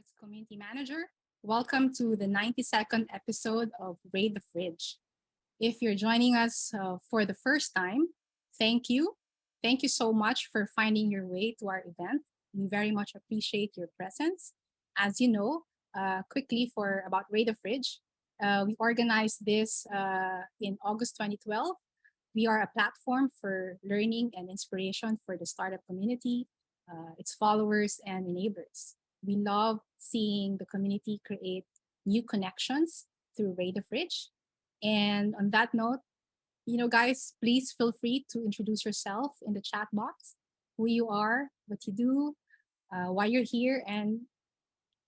as Community Manager. Welcome to the 92nd episode of Raid the Fridge. If you're joining us for the first time, thank you. Thank you so much for finding your way to our event. We very much appreciate your presence. As you know, quickly for about Raid the Fridge, we organized this in August 2012. We are a platform for learning and inspiration for the startup community, its followers, and enablers. We love seeing the community create new connections through Raid the Fridge. And on that note, guys, please feel free to introduce yourself in the chat box, who you are, what you do, why you're here, and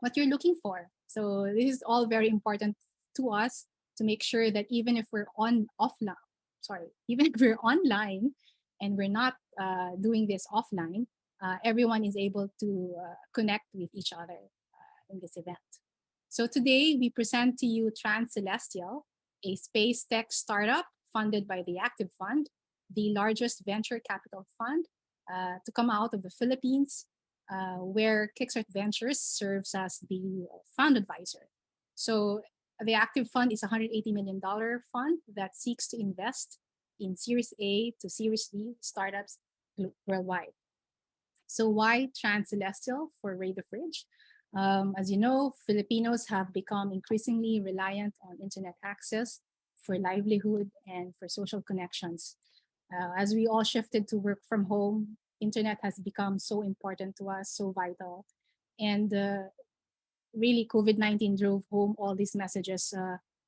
what you're looking for. So this is all very important to us to make sure that even if we're even if we're online and we're not doing this offline, everyone is able to connect with each other in this event. So today we present to you Transcelestial, a space tech startup funded by the Active Fund, the largest venture capital fund to come out of the Philippines, where Kickstart Ventures serves as the fund advisor. So the Active Fund is a $180 million fund that seeks to invest in Series A to Series D startups worldwide. So why Transcelestial for Raid the Fridge? As you know, Filipinos have become increasingly reliant on internet access for livelihood and for social connections. As we all shifted to work from home, internet has become so important to us, so vital. And really, COVID-19 drove home all these messages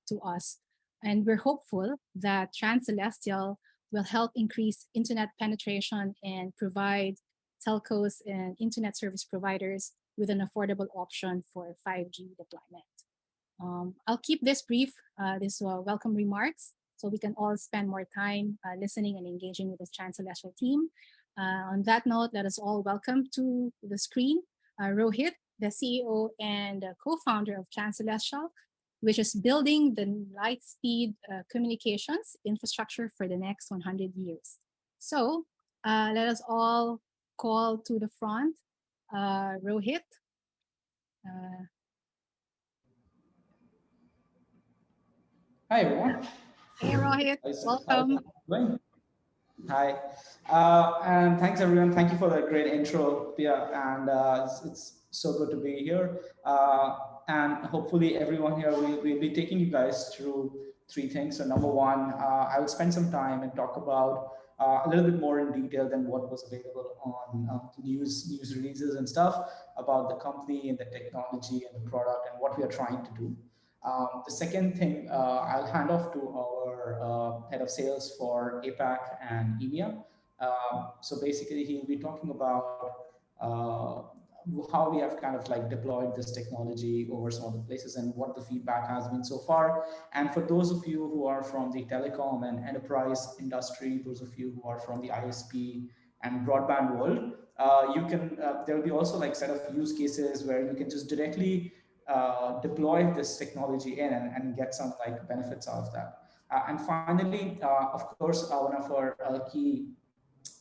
to us. And we're hopeful that Transcelestial will help increase internet penetration and provide telcos and internet service providers with an affordable option for 5G deployment. I'll keep this brief, this welcome remarks, so we can all spend more time listening and engaging with the Transcelestial team. On that note, let us all welcome to the screen Rohit, the CEO and co-founder of Transcelestial, which is building the light-speed communications infrastructure for the next 100 years. So let us all call to the front Rohit. Hi everyone. Hey Rohit, welcome. Doing? Hi, and thanks everyone. Thank you for that great intro, Pia, and it's so good to be here. And hopefully everyone here will be taking you guys through three things. So number one, I will spend some time and talk about a little bit more in detail than what was available on news releases and stuff about the company and the technology and the product and what we are trying to do. The second thing, I'll hand off to our head of sales for APAC and EMEA. So basically, he'll be talking about how we have kind of like deployed this technology over some of the places and what the feedback has been so far. And for those of you who are from the telecom and enterprise industry, those of you who are from the ISP and broadband world, there will be also like set of use cases where you can just directly deploy this technology in and get some like benefits out of that. And finally, of course, one of our key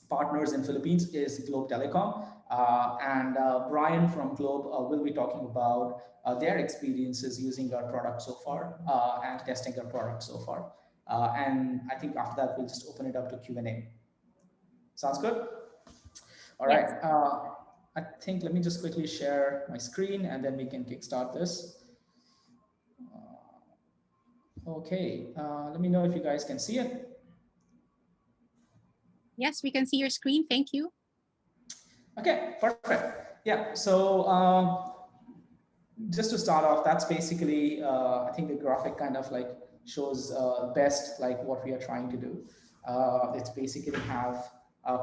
partners in Philippines is Globe Telecom. And Brian from Globe will be talking about their experiences using our product so far and testing our product so far. And I think after that, we'll just open it up to Q&A. Sounds good? All right. I think let me just quickly share my screen and then we can kickstart this. Okay, let me know if you guys can see it. Yes, we can see your screen. Thank you. Okay, perfect. Yeah, so just to start off, that's basically, I think the graphic kind of like shows best like what we are trying to do. It's basically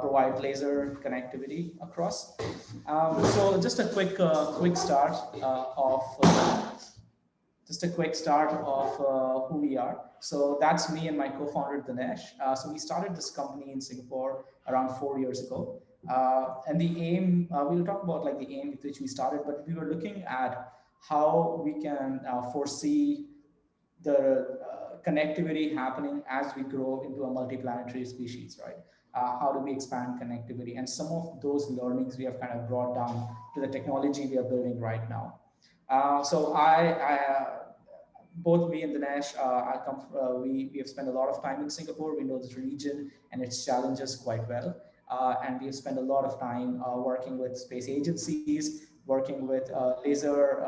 provide laser connectivity across. So just a quick start of who we are. So that's me and my co-founder Dinesh. So we started this company in Singapore around 4 years ago. And the aim, we'll talk about like the aim with which we started, but we were looking at how we can foresee the connectivity happening as we grow into a multiplanetary species, right? How do we expand connectivity? And some of those learnings we have kind of brought down to the technology we are building right now. So both me and Dinesh, we have spent a lot of time in Singapore. We know this region and its challenges quite well. And we have spent a lot of time working with space agencies, working with laser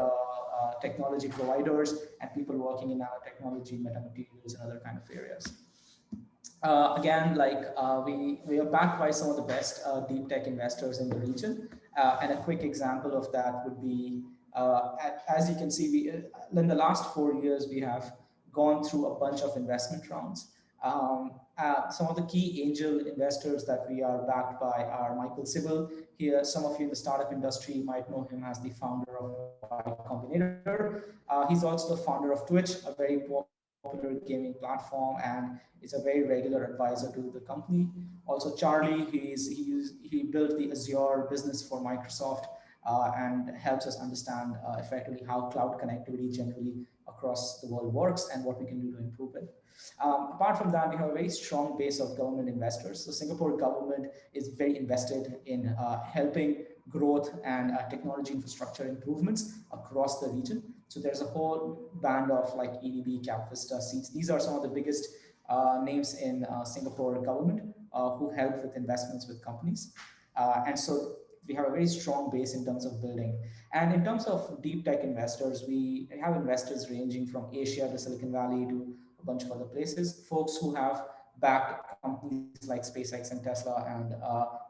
technology providers, and people working in nanotechnology, metamaterials, and other kind of areas. Again, we are backed by some of the best deep tech investors in the region, and a quick example of that would be, as you can see, in the last 4 years we have gone through a bunch of investment rounds. Some of the key angel investors that we are backed by are Michael Sibyl. Here, some of you in the startup industry might know him as the founder of Y Combinator. He's also the founder of Twitch, a very popular gaming platform, and is a very regular advisor to the company. Also, Charlie, he built the Azure business for Microsoft, and helps us understand effectively how cloud connectivity generally across the world works and what we can do to improve it. Apart from that, we have a very strong base of government investors. The Singapore government is very invested in helping growth and technology infrastructure improvements across the region. So there's a whole band of like EDB, Capvista, seats. These are some of the biggest names in Singapore government who help with investments with companies. And so we have a very strong base in terms of building. And in terms of deep tech investors, we have investors ranging from Asia to Silicon Valley to a bunch of other places, folks who have backed companies like SpaceX and Tesla and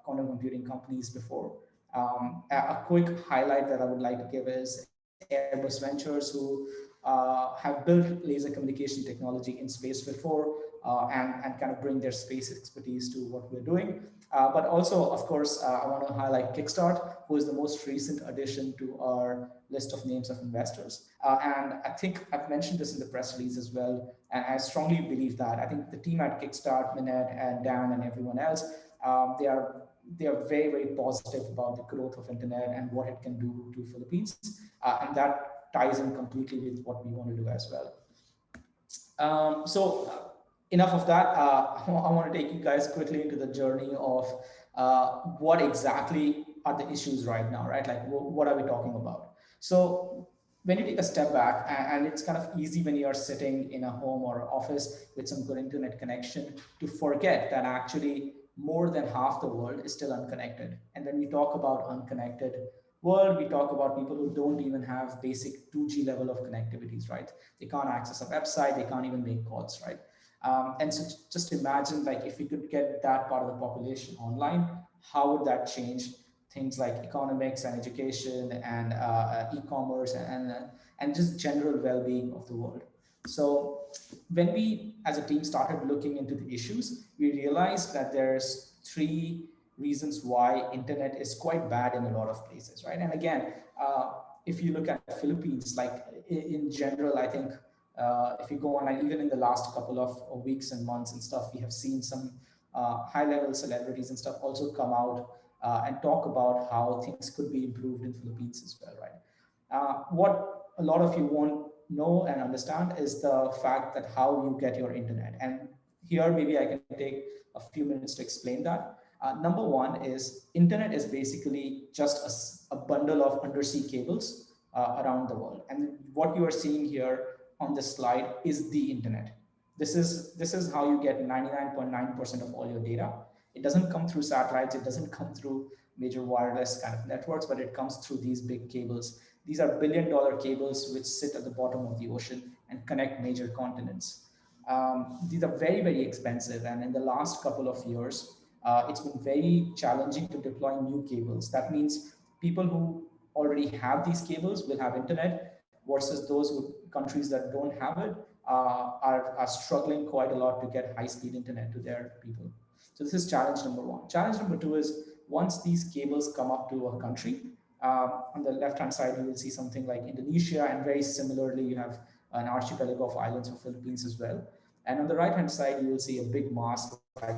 quantum computing companies before. A quick highlight that I would like to give is Airbus Ventures, who have built laser communication technology in space before, and kind of bring their space expertise to what we're doing. But also, of course, I want to highlight Kickstart, who is the most recent addition to our list of names of investors. And I think I've mentioned this in the press release as well, and I strongly believe that. I think the team at Kickstart, Minette and Dan and everyone else, they are very, very positive about the growth of internet and what it can do to Philippines, and that ties in completely with what we want to do as well. Enough of that. I want to take you guys quickly into the journey of what exactly are the issues right now, right? Like, what are we talking about? So when you take a step back, and it's kind of easy when you are sitting in a home or office with some good internet connection to forget that actually more than half the world is still unconnected. And when we talk about unconnected world, we talk about people who don't even have basic 2G level of connectivities, right? They can't access a website, they can't even make calls, right? And so just imagine, like, if we could get that part of the population online, how would that change things like economics and education and e-commerce and just general well-being of the world? So when we as a team started looking into the issues, we realized that there's three reasons why internet is quite bad in a lot of places, right? And again, if you look at Philippines, like in general, I think if you go on, like even in the last couple of weeks and months and stuff, we have seen some high-level celebrities and stuff also come out and talk about how things could be improved in Philippines as well, right? What a lot of you won't know and understand is the fact that how you get your internet. And here, maybe I can take a few minutes to explain that. Number one is internet is basically just a bundle of undersea cables around the world. And what you are seeing here on this slide is the internet. This is how you get 99.9% of all your data. It doesn't come through satellites, it doesn't come through major wireless kind of networks, but it comes through these big cables. These are billion-dollar cables which sit at the bottom of the ocean and connect major continents. These are very, very expensive, and in the last couple of years, it's been very challenging to deploy new cables. That means people who already have these cables will have internet, versus those countries that don't have it are struggling quite a lot to get high-speed internet to their people. So this is challenge number one. Challenge number two is once these cables come up to a country, on the left-hand side, you will see something like Indonesia, and very similarly, you have an archipelago of islands of Philippines as well. And on the right-hand side, you will see a big mass like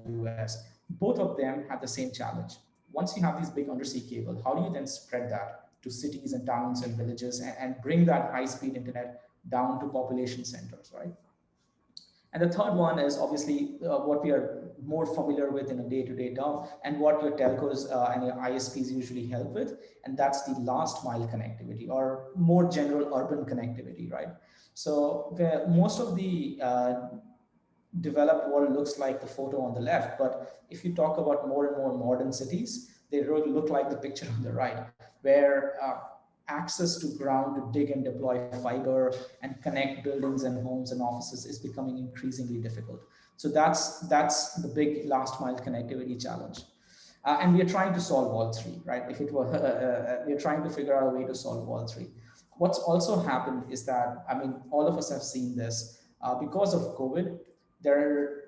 US. Both of them have the same challenge. Once you have these big undersea cable, how do you then spread that to cities and towns and villages and bring that high-speed internet down to population centers, right? And the third one is obviously what we are more familiar with in a day-to-day term, and what your telcos and your ISPs usually help with, and that's the last mile connectivity, or more general urban connectivity, right? So where most of the developed world looks like the photo on the left, but if you talk about more and more modern cities, they really look like the picture on the right, where access to ground to dig and deploy fiber and connect buildings and homes and offices is becoming increasingly difficult. So that's the big last mile connectivity challenge. And we are trying to solve all three, right? If it were, we are trying to figure out a way to solve all three. What's also happened is that, I mean, all of us have seen this because of COVID.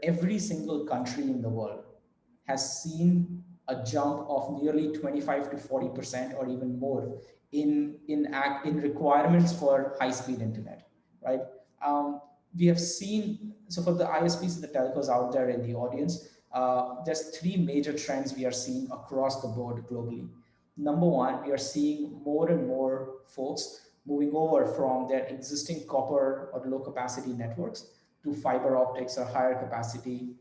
Every single country in the world has seen a jump of nearly 25 to 40% or even more in requirements for high speed internet, right? We have seen, so for the ISPs and the telcos out there in the audience, there's three major trends we are seeing across the board globally. Number one, we are seeing more and more folks moving over from their existing copper or low capacity networks to fiber optics or higher capacity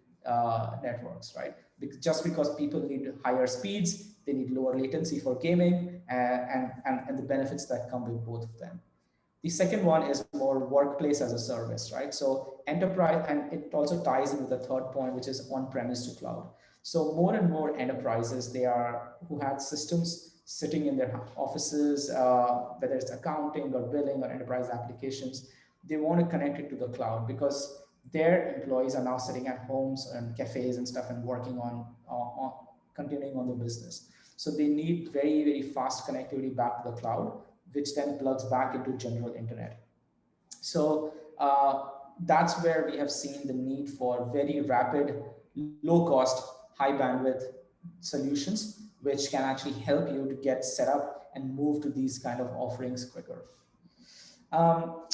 networks, right? Just because people need higher speeds, they need lower latency for gaming, and the benefits that come with both of them. The second one is more workplace as a service, right? So enterprise, and it also ties in with the third point, which is on-premise to cloud. So more and more enterprises, they are who had systems sitting in their offices, whether it's accounting or billing or enterprise applications, they want to connect it to the cloud because their employees are now sitting at homes and cafes and stuff and working on continuing on the business. So they need very, very fast connectivity back to the cloud, which then plugs back into general internet. So that's where we have seen the need for very rapid, low cost, high bandwidth solutions, which can actually help you to get set up and move to these kind of offerings quicker.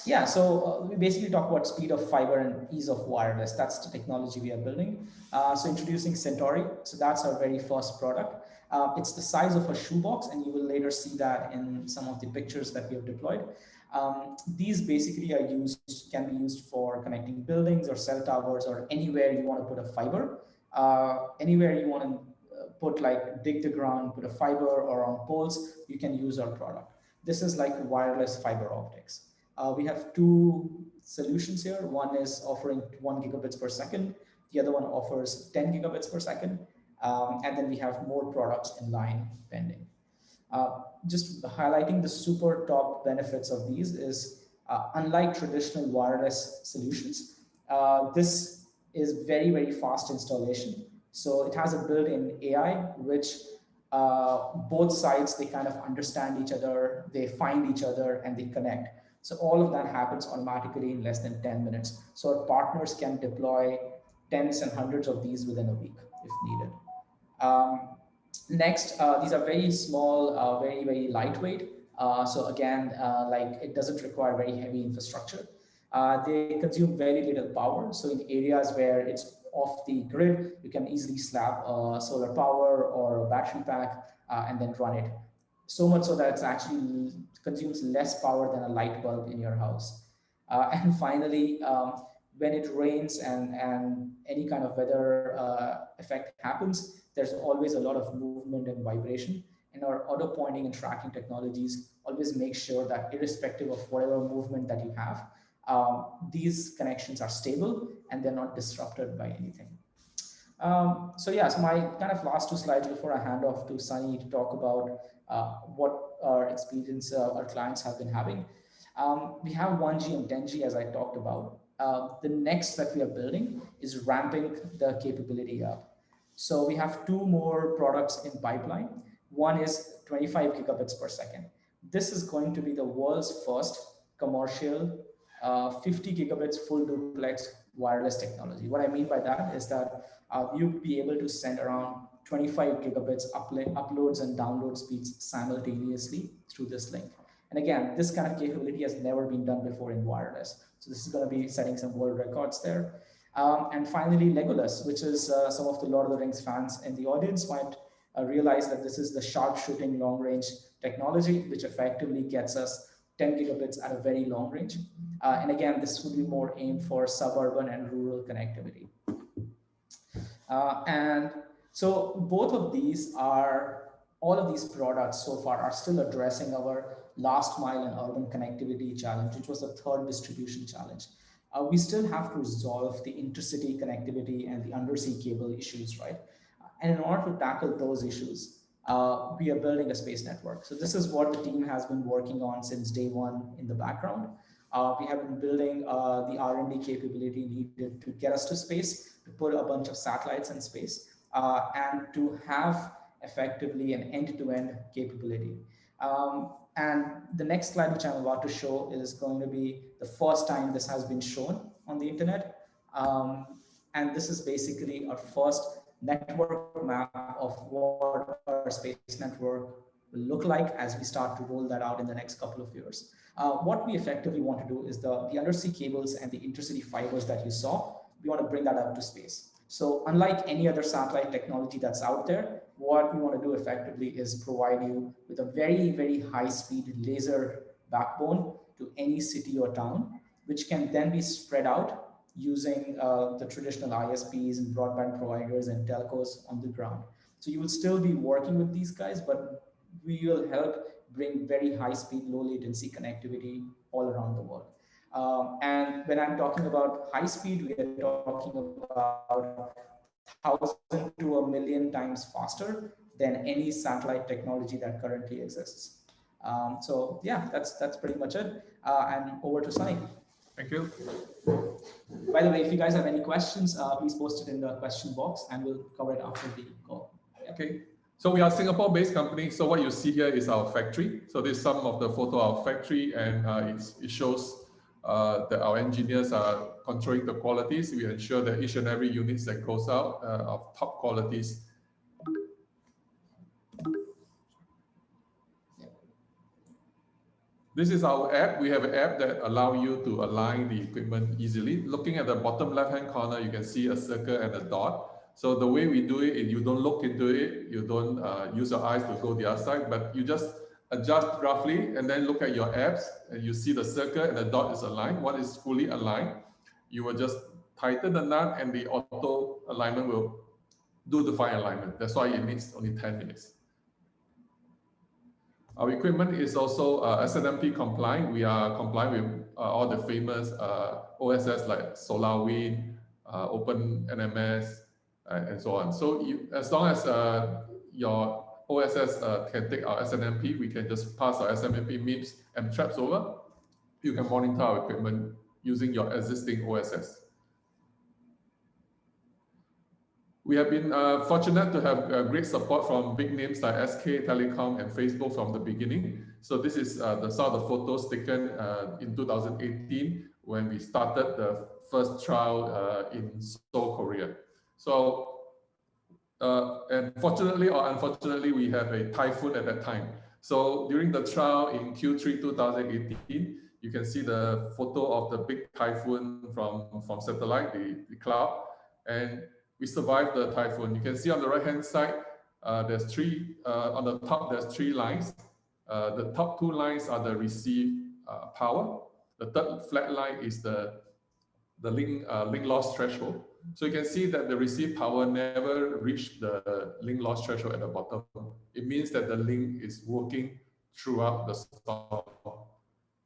Yeah, so we basically talk about speed of fiber and ease of wireless. That's the technology we are building. So introducing Centauri. So that's our very first product. It's the size of a shoebox, and you will later see that in some of the pictures that we have deployed. These basically can be used for connecting buildings or cell towers or anywhere you want to put a fiber. Anywhere you want to put like dig the ground, put a fiber or on poles, you can use our product. This is like wireless fiber optics. We have two solutions here. One is offering 1 gigabits per second. The other one offers 10 gigabits per second. And then we have more products in line pending. Just highlighting the super top benefits of these is unlike traditional wireless solutions, this is very, very fast installation. So it has a built-in AI, which both sides, they kind of understand each other, they find each other, and they connect. So all of that happens automatically in less than 10 minutes. So our partners can deploy tens and hundreds of these within a week if needed. Um, Next, these are very small, very, very lightweight. So again, like it doesn't require very heavy infrastructure. They consume very little power. So in areas where it's off the grid, you can easily slap solar power or a battery pack and then run it. So much so that it actually consumes less power than a light bulb in your house. And finally, when it rains and any kind of weather effect happens, there's always a lot of movement and vibration. And our auto pointing and tracking technologies always make sure that irrespective of whatever movement that you have, these connections are stable and they're not disrupted by anything. So yeah, so my kind of last two slides before I hand off to Sunny to talk about what our experience our clients have been having. We have 1G and 10G as I talked about. The next that we are building is ramping the capability up. So we have two more products in pipeline. One is 25 gigabits per second. This is going to be the world's first commercial 50 gigabits full duplex wireless technology. What I mean by that is that you'd be able to send around 25 gigabits uploads and download speeds simultaneously through this link. And again, this kind of capability has never been done before in wireless. So this is going to be setting some world records there. And finally, Legolas, which is some of the Lord of the Rings fans in the audience might realize that this is the sharp-shooting long-range technology, which effectively gets us 10 gigabits at a very long range. And again, this would be more aimed for suburban and rural connectivity. And so both of these are, all of these products so far are still addressing our last mile and urban connectivity challenge, which was the third distribution challenge. We still have to resolve the intercity connectivity and the undersea cable issues, right? And in order to tackle those issues, we are building a space network. So this is what the team has been working on since day one in the background. We have been building the R&D capability needed to get us to space, to put a bunch of satellites in space, and to have effectively an end-to-end capability. And the next slide, which I'm about to show, is going to be the first time this has been shown on the internet. And this is basically our first network map of what our space network will look like as we start to roll that out in the next couple of years. What we effectively want to do is the undersea cables and the intercity fibers that you saw, we want to bring that up to space. So unlike any other satellite technology that's out there, what we want to do effectively is provide you with a very, very high speed laser backbone to any city or town, which can then be spread out using the traditional ISPs and broadband providers and telcos on the ground. So you will still be working with these guys, but we will help bring very high speed, low latency connectivity all around the world. And when I'm talking about high speed, we are talking about 1,000 to 1,000,000 times faster than any satellite technology that currently exists. So yeah, that's pretty much it. And over to Sunny. Thank you. By the way, if you guys have any questions, please post it in the question box and we'll cover it after the call. Yeah. Okay. So we are a Singapore-based company. So what you see here is our factory. So this is some of the photo of our factory, and it shows that our engineers are controlling the qualities. We ensure that each and every unit that goes out of top qualities. This is our app. We have an app that allows you to align the equipment easily. Looking at the bottom left-hand corner, you can see a circle and a dot. So the way we do it is you don't look into it, you don't use your eyes to go the other side, but you just adjust roughly and then look at your apps and you see the circle and the dot is aligned. One is fully aligned. You will just tighten the nut and the auto alignment will do the fine alignment. That's why it needs only 10 minutes. Our equipment is also SNMP compliant. We are compliant with all the famous OSS like SolarWind, OpenNMS, and so on. So as long as your OSS can take our SNMP, we can just pass our SNMP MIPS and traps over. You can monitor our equipment using your existing OSS. We have been fortunate to have great support from big names like SK, Telecom, and Facebook from the beginning. So this is the sort of photos taken in 2018 when we started the first trial in Seoul, Korea. So, and fortunately or unfortunately, we have a typhoon at that time. So during the trial in Q3 2018, you can see the photo of the big typhoon from satellite, the cloud, and we survived the typhoon. You can see on the right-hand side, there's three, on the top, there's three lines. The top two lines are the receive power. The third flat line is the link loss threshold. So you can see that the receive power never reached the link loss threshold at the bottom. It means that the link is working throughout the storm.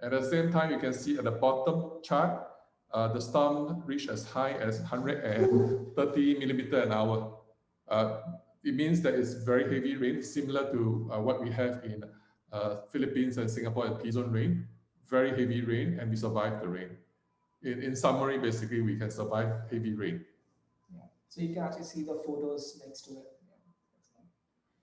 At the same time, you can see at the bottom chart, the storm reached as high as 130 millimeter an hour. It means that it's very heavy rain, similar to what we have in Philippines and Singapore and P-zone rain. Very heavy rain, and we survived the rain. In summary, basically, we can survive heavy rain. Yeah. So you can actually see the photos next to it.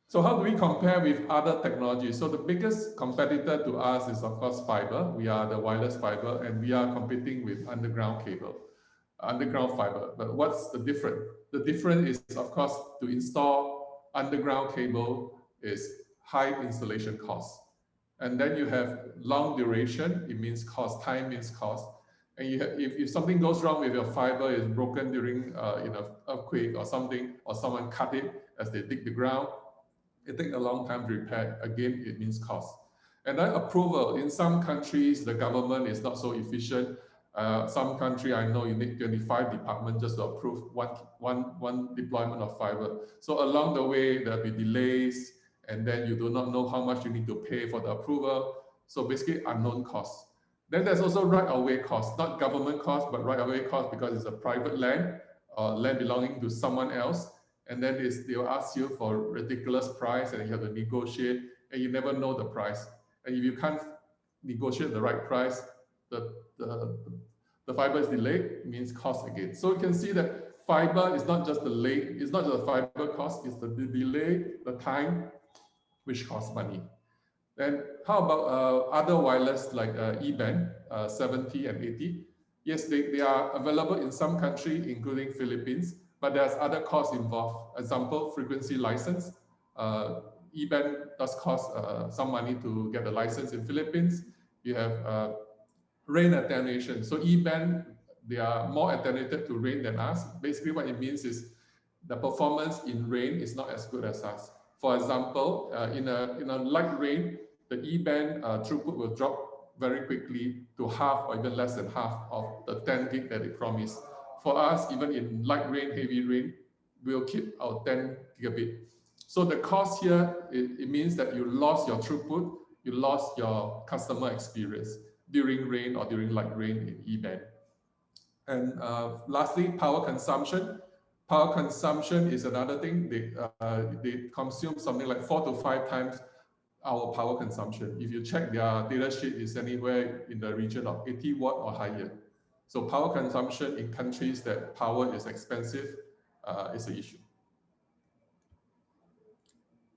So how do we compare with other technologies? So the biggest competitor to us is, of course, fiber. We are the wireless fiber, and we are competing with underground cable, underground fiber. But what's the difference? The difference is, of course, to install underground cable is high installation cost. And then you have long duration. It means cost. Time means cost. And you have, if something goes wrong with your fiber, is broken during earthquake or something, or someone cut it as they dig the ground, it takes a long time to repair. Again, it means cost. And then approval, in some countries, the government is not so efficient. Some country, I know you need 25 departments just to approve one deployment of fiber. So along the way, there'll be delays, and then you do not know how much you need to pay for the approval. So basically unknown costs. Then there's also right-of-way costs, not government costs, but right-of-way costs because it's a private land or land belonging to someone else. And then they'll ask you for ridiculous price and you have to negotiate and you never know the price. And if you can't negotiate the right price, the fiber is delayed, it means cost again. So you can see that fiber is not just the late, it's not just the fiber cost, it's the delay, the time, which costs money. Then how about other wireless like E-band, 70 and 80? Yes, they are available in some countries, including Philippines, but there's other costs involved. Example, frequency license. E-band does cost some money to get the license in Philippines. You have rain attenuation. So E-band, they are more attenuated to rain than us. Basically what it means is the performance in rain is not as good as us. For example, in a light rain, the E-band throughput will drop very quickly to half or even less than half of the 10 gig that it promised. For us, even in light rain, heavy rain, we'll keep our 10 gigabit. So the cost here, it means that you lost your throughput, you lost your customer experience during rain or during light rain in E-band. And lastly, power consumption. Power consumption is another thing. They consume something like 4 to 5 times our power consumption. If you check their data sheet, is anywhere in the region of 80 watt or higher. So power consumption in countries that power is expensive is an issue.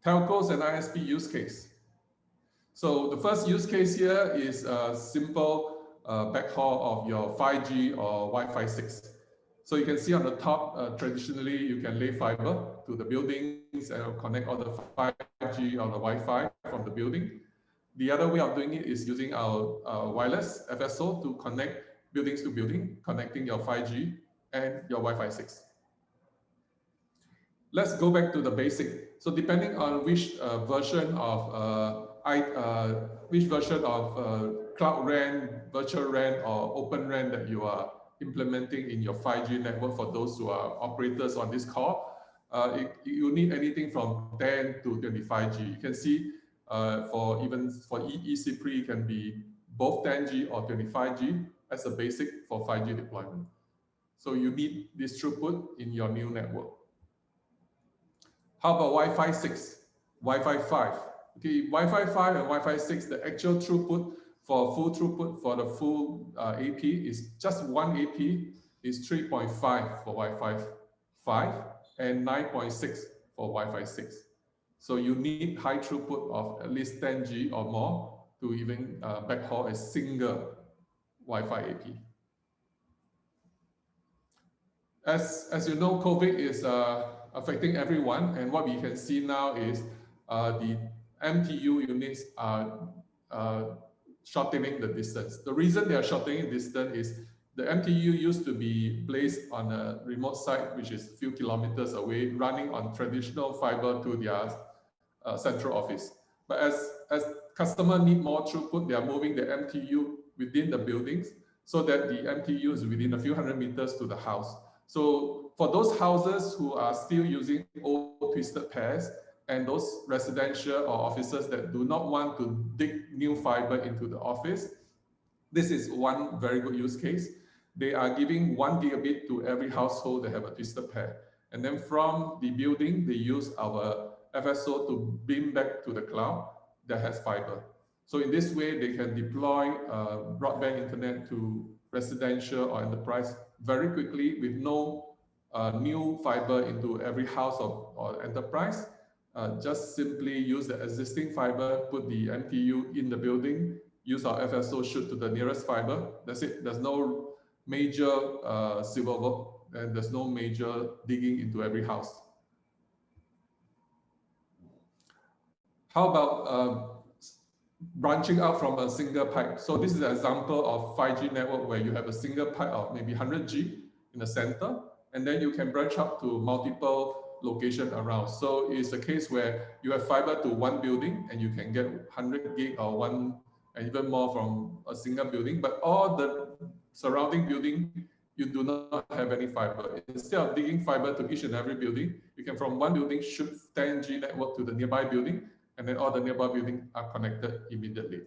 Telcos and ISP use case. So the first use case here is a simple backhaul of your 5G or Wi-Fi 6. So you can see on the top, traditionally, you can lay fiber to the buildings and connect all the 5G or the Wi-Fi from the building. The other way of doing it is using our wireless FSO to connect buildings to building, connecting your 5G and your Wi-Fi 6. Let's go back to the basic. So depending on which version of Cloud RAN, Virtual RAN, or Open RAN that you are implementing in your 5G network, for those who are operators on this call, you need anything from 10 to 25G. You can see for ECPRI, it can be both 10G or 25G as a basic for 5G deployment. So you need this throughput in your new network. How about Wi-Fi 6, Wi-Fi 5? Okay, Wi-Fi 5 and Wi-Fi 6, the actual throughput for full throughput for the full AP is just one AP is 3.5 for Wi-Fi 5 and 9.6 for Wi-Fi 6. So you need high throughput of at least 10G or more to even backhaul a single Wi-Fi AP. As you know, COVID is affecting everyone, and what we can see now is the MTU units are shortening the distance. The reason they are shortening the distance is the MTU used to be placed on a remote site, which is a few kilometers away, running on traditional fiber to their central office. But as customers need more throughput, they are moving the MTU within the buildings so that the MTU is within a few hundred meters to the house. So for those houses who are still using old twisted pairs, and those residential or offices that do not want to dig new fiber into the office, this is one very good use case. They are giving 1 gigabit to every household that have a twisted pair. And then from the building, they use our FSO to beam back to the cloud that has fiber. So in this way, they can deploy broadband internet to residential or enterprise very quickly with no new fiber into every house or enterprise. Just simply use the existing fiber, put the MTU in the building, use our FSO, shoot to the nearest fiber. That's it. There's no major civil work, and there's no major digging into every house. How about branching out from a single pipe? So this is an example of 5G network where you have a single pipe of maybe 100G in the center, and then you can branch out to multiple location around. So it's a case where you have fiber to one building and you can get 100 gig or one and even more from a single building, but all the surrounding building, you do not have any fiber. Instead of digging fiber to each and every building, you can from one building shoot 10G network to the nearby building, and then all the nearby buildings are connected immediately.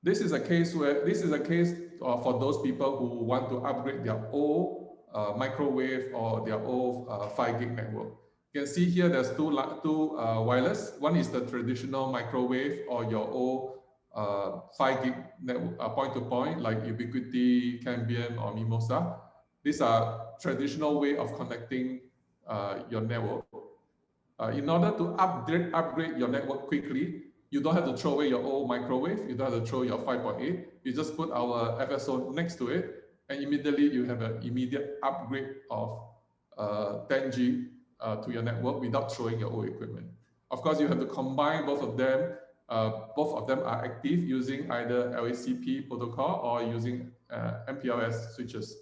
This is a case for those people who want to upgrade their old microwave or their old 5 gig network. You can see here there's two wireless. One is the traditional microwave or your old 5 gig network, point to point like Ubiquiti, Cambium, or Mimosa. These are traditional way of connecting your network. In order to upgrade your network quickly, you don't have to throw away your old microwave. You don't have to throw your 5.8. You just put our FSO next to it, and immediately you have an immediate upgrade of 10G to your network without throwing your old equipment. Of course, you have to combine both of them. Both of them are active using either LACP protocol or using MPLS switches.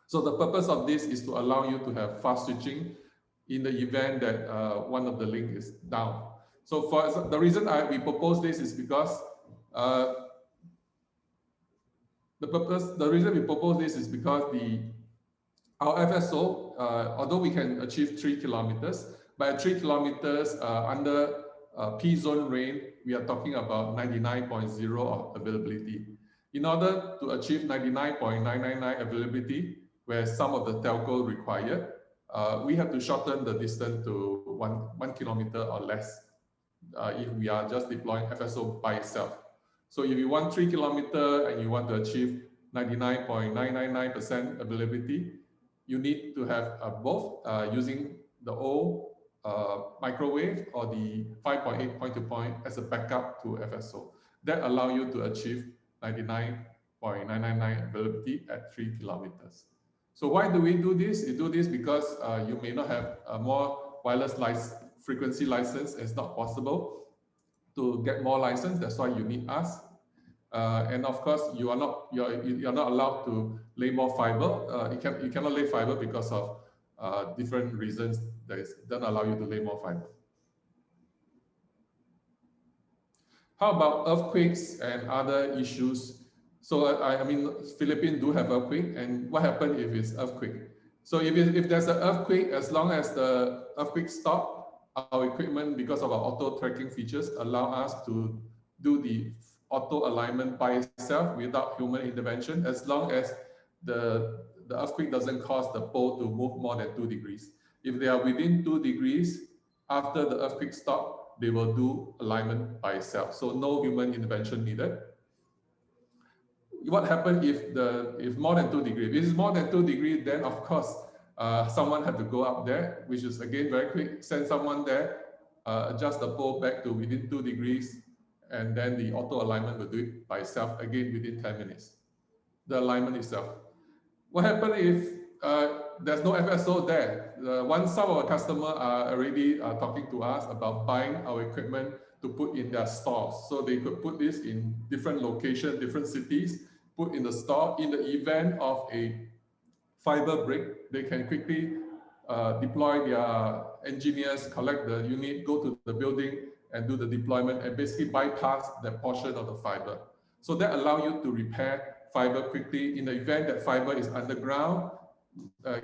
So the purpose of this is to allow you to have fast switching in the event that one of the link is down. So for the reason we propose this is because the reason we propose this is because our FSO, although we can achieve 3 kilometers, by 3 kilometers under P zone range, we are talking about 99.0 of availability. In order to achieve 99.999 availability, where some of the telco require, we have to shorten the distance to 1 kilometer or less if we are just deploying FSO by itself. So if you want 3 kilometer and you want to achieve 99.999% availability, you need to have both using the old microwave or the 5.8 point-to-point as a backup to FSO. That allow you to achieve 99.999 availability at 3 kilometers. So why do we do this? We do this because you may not have more wireless frequency license. It's not possible to get more license. That's why you need us. And of course, you're not allowed to lay more fiber. You cannot lay fiber because of different reasons that don't allow you to lay more fiber. How about earthquakes and other issues? So I mean, Philippines do have earthquake, and what happens if it's earthquake? So if there's an earthquake, as long as the earthquake stop, our equipment, because of our auto tracking features, allow us to do the auto alignment by itself without human intervention, as long as the earthquake doesn't cause the pole to move more than 2 degrees. If they are within 2 degrees, after the earthquake stop, they will do alignment by itself. So no human intervention needed. What happens if more than 2 degrees? If it's more than 2 degrees, then of course, someone had to go up there, which is again very quick, send someone there, adjust the pole back to within 2 degrees, and then the auto alignment will do it by itself again within 10 minutes. The alignment itself. What happens if there's no FSO there? Some of our customers are already talking to us about buying our equipment to put in their stores. So they could put this in different locations, different cities, put in the store. In the event of a fiber break, they can quickly deploy their engineers, collect the unit, go to the building and do the deployment and basically bypass that portion of the fiber. So that allows you to repair fiber quickly. In the event that fiber is underground,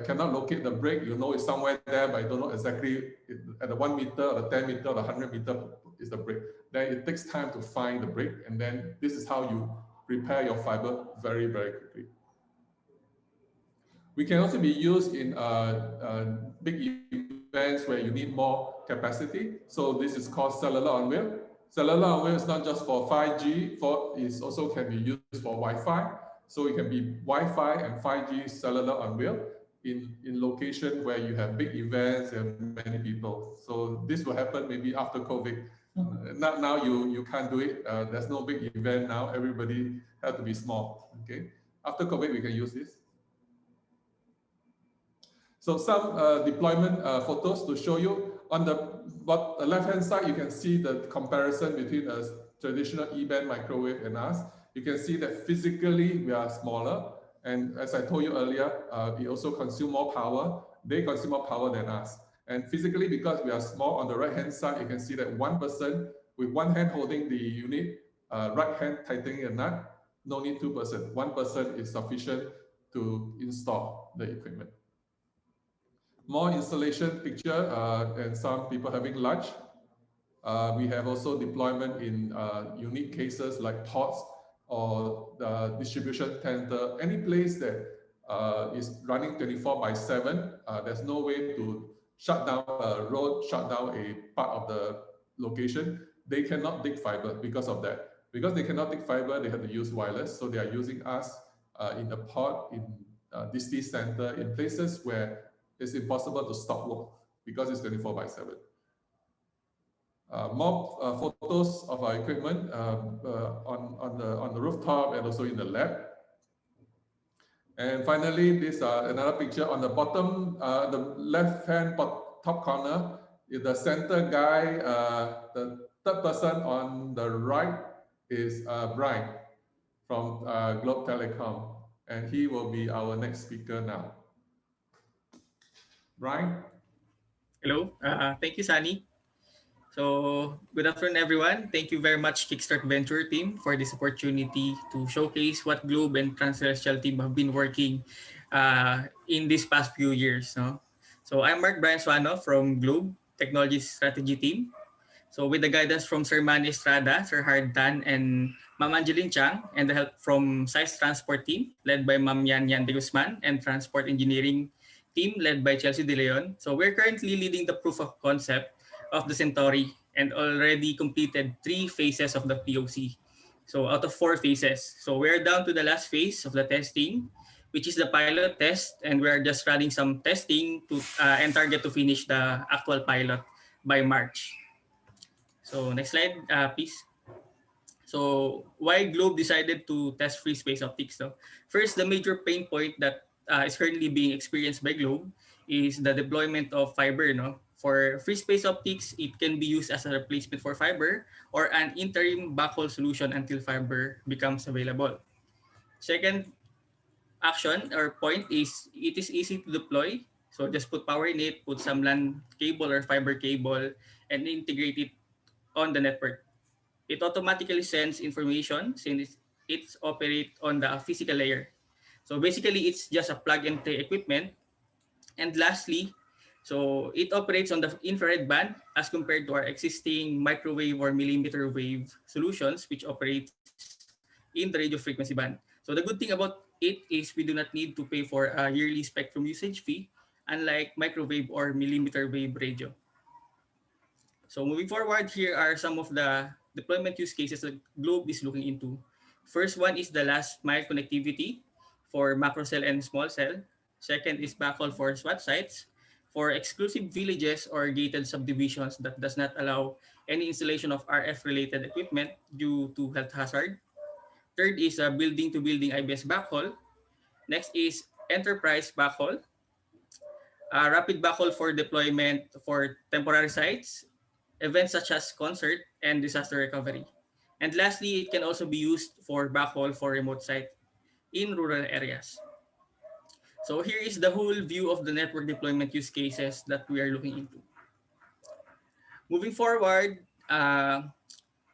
cannot locate the break, you know it's somewhere there, but you don't know exactly at the 1 meter or the 10 meter or the 100 meter is the break. Then it takes time to find the break, and then this is how you repair your fiber very, very quickly. We can also be used in big events where you need more capacity. So this is called cellular on wheel. Cellular on wheel is not just for 5G, it also can be used for Wi-Fi. So it can be Wi-Fi and 5G cellular on wheel in location where you have big events and many people. So this will happen maybe after COVID. Now you can't do it. There's no big event now. Everybody has to be small. Okay. After COVID, we can use this. So some deployment photos to show you. On the left-hand side, you can see the comparison between a traditional E-band microwave and us. You can see that physically we are smaller. And as I told you earlier, it also consumes more power. They consume more power than us. And physically, because we are small, on the right-hand side, you can see that one person with one hand holding the unit, right hand tightening a nut, no need two person. One person is sufficient to install the equipment. More installation picture and some people having lunch. We have also deployment in unique cases like ports or the distribution center, any place that is running 24 by 7. There's no way to shut down a road, shut down a part of the location. They cannot dig fiber because of that. Because they cannot dig fiber, they have to use wireless. So they are using us in the port, in DC center, in places where it's impossible to stop work because it's 24 by 7. More photos of our equipment on the rooftop and also in the lab. And finally, this another picture on the bottom, the left-hand top corner is the center guy. The third person on the right is Brian from Globe Telecom, and he will be our next speaker now. Brian? Hello, thank you, Sunny. So, good afternoon, everyone. Thank you very much, Kickstart Venture team, for this opportunity to showcase what Globe and Transcelestial team have been working in these past few years. No? So, I'm Brian Suano from Globe Technology Strategy team. So, with the guidance from Sir Manny Estrada, Sir Hard Tan, and Ma'am Angeline Chang, and the help from Size Transport team, led by Ma'am Yan Yan de Guzman, and Transport Engineering team, led by Chelsea De Leon. So, we're currently leading the proof of concept of the Centauri and already completed 3 phases of the POC. So, out of 4 phases. So, we're down to the last phase of the testing, which is the pilot test, and we're just running some testing to and target to finish the actual pilot by March. So next slide, please. So why Globe decided to test free space optics? So first, the major pain point that is currently being experienced by Globe is the deployment of fiber. No? For free space optics, it can be used as a replacement for fiber or an interim backhaul solution until fiber becomes available. Second action or point is it is easy to deploy. So just put power in it, put some LAN cable or fiber cable, and integrate it on the network. It automatically sends information since it's operate on the physical layer. So basically, it's just a plug and play equipment. And lastly, so it operates on the infrared band as compared to our existing microwave or millimeter wave solutions, which operates in the radio frequency band. So the good thing about it is we do not need to pay for a yearly spectrum usage fee, unlike microwave or millimeter wave radio. So moving forward, here are some of the deployment use cases that Globe is looking into. First one is the last mile connectivity for macro cell and small cell. Second is backhaul for SWAT sites for exclusive villages or gated subdivisions that does not allow any installation of RF related equipment due to health hazard. Third is a building to building IBS backhaul. Next is enterprise backhaul, rapid backhaul for deployment for temporary sites, events such as concert and disaster recovery. And lastly, it can also be used for backhaul for remote site in rural areas. So here is the whole view of the network deployment use cases that we are looking into. Moving forward, on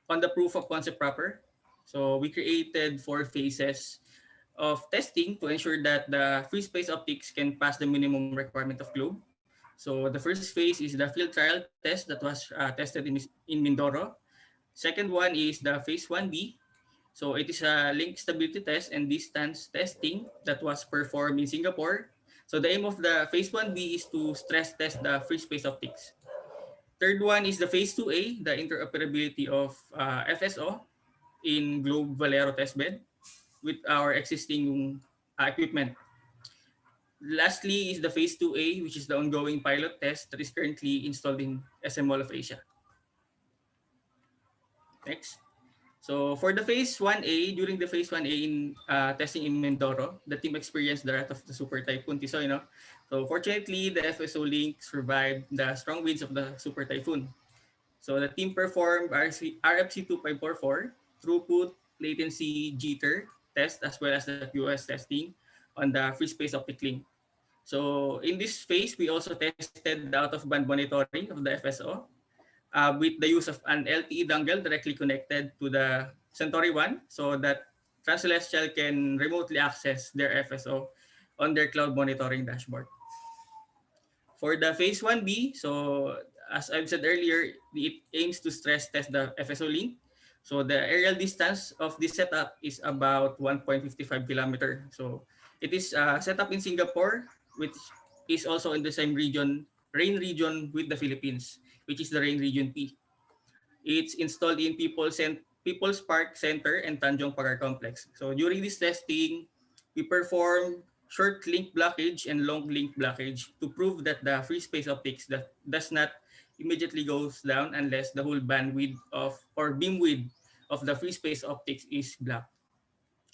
the proof of concept proper, so we created 4 phases of testing to ensure that the free space optics can pass the minimum requirement of Globe. So the first phase is the field trial test that was tested in Mindoro. Second one is the phase 1B. So it is a link stability test and distance testing that was performed in Singapore. So the aim of the phase 1B is to stress test the free space optics. Third one is the phase 2A, the interoperability of FSO in Globe Valero testbed with our existing equipment. Lastly is the phase 2A, which is the ongoing pilot test that is currently installed in SM Mall of Asia. Next. So for the phase 1A, during the phase 1A in testing in Mindoro, the team experienced the wrath of the super typhoon Tisoy. No? So fortunately, the FSO link survived the strong winds of the super typhoon. So the team performed RFC 2544, throughput, latency, jitter test, as well as the QoS testing on the free space optic link. So in this phase, we also tested the out-of-band monitoring of the FSO with the use of an LTE dongle directly connected to the Centauri One, so that Transcelestial can remotely access their FSO on their cloud monitoring dashboard. For the phase 1B, so as I've said earlier, it aims to stress test the FSO link. So the aerial distance of this setup is about 1.55 kilometer. So it is set up in Singapore, which is also in the same region, rain region with the Philippines, which is the rain region P. It's installed in People's Park Center and Tanjong Pagar Complex. So during this testing, we perform short link blockage and long link blockage to prove that the free space optics that does not immediately goes down unless the whole bandwidth of or beam width of the free space optics is blocked.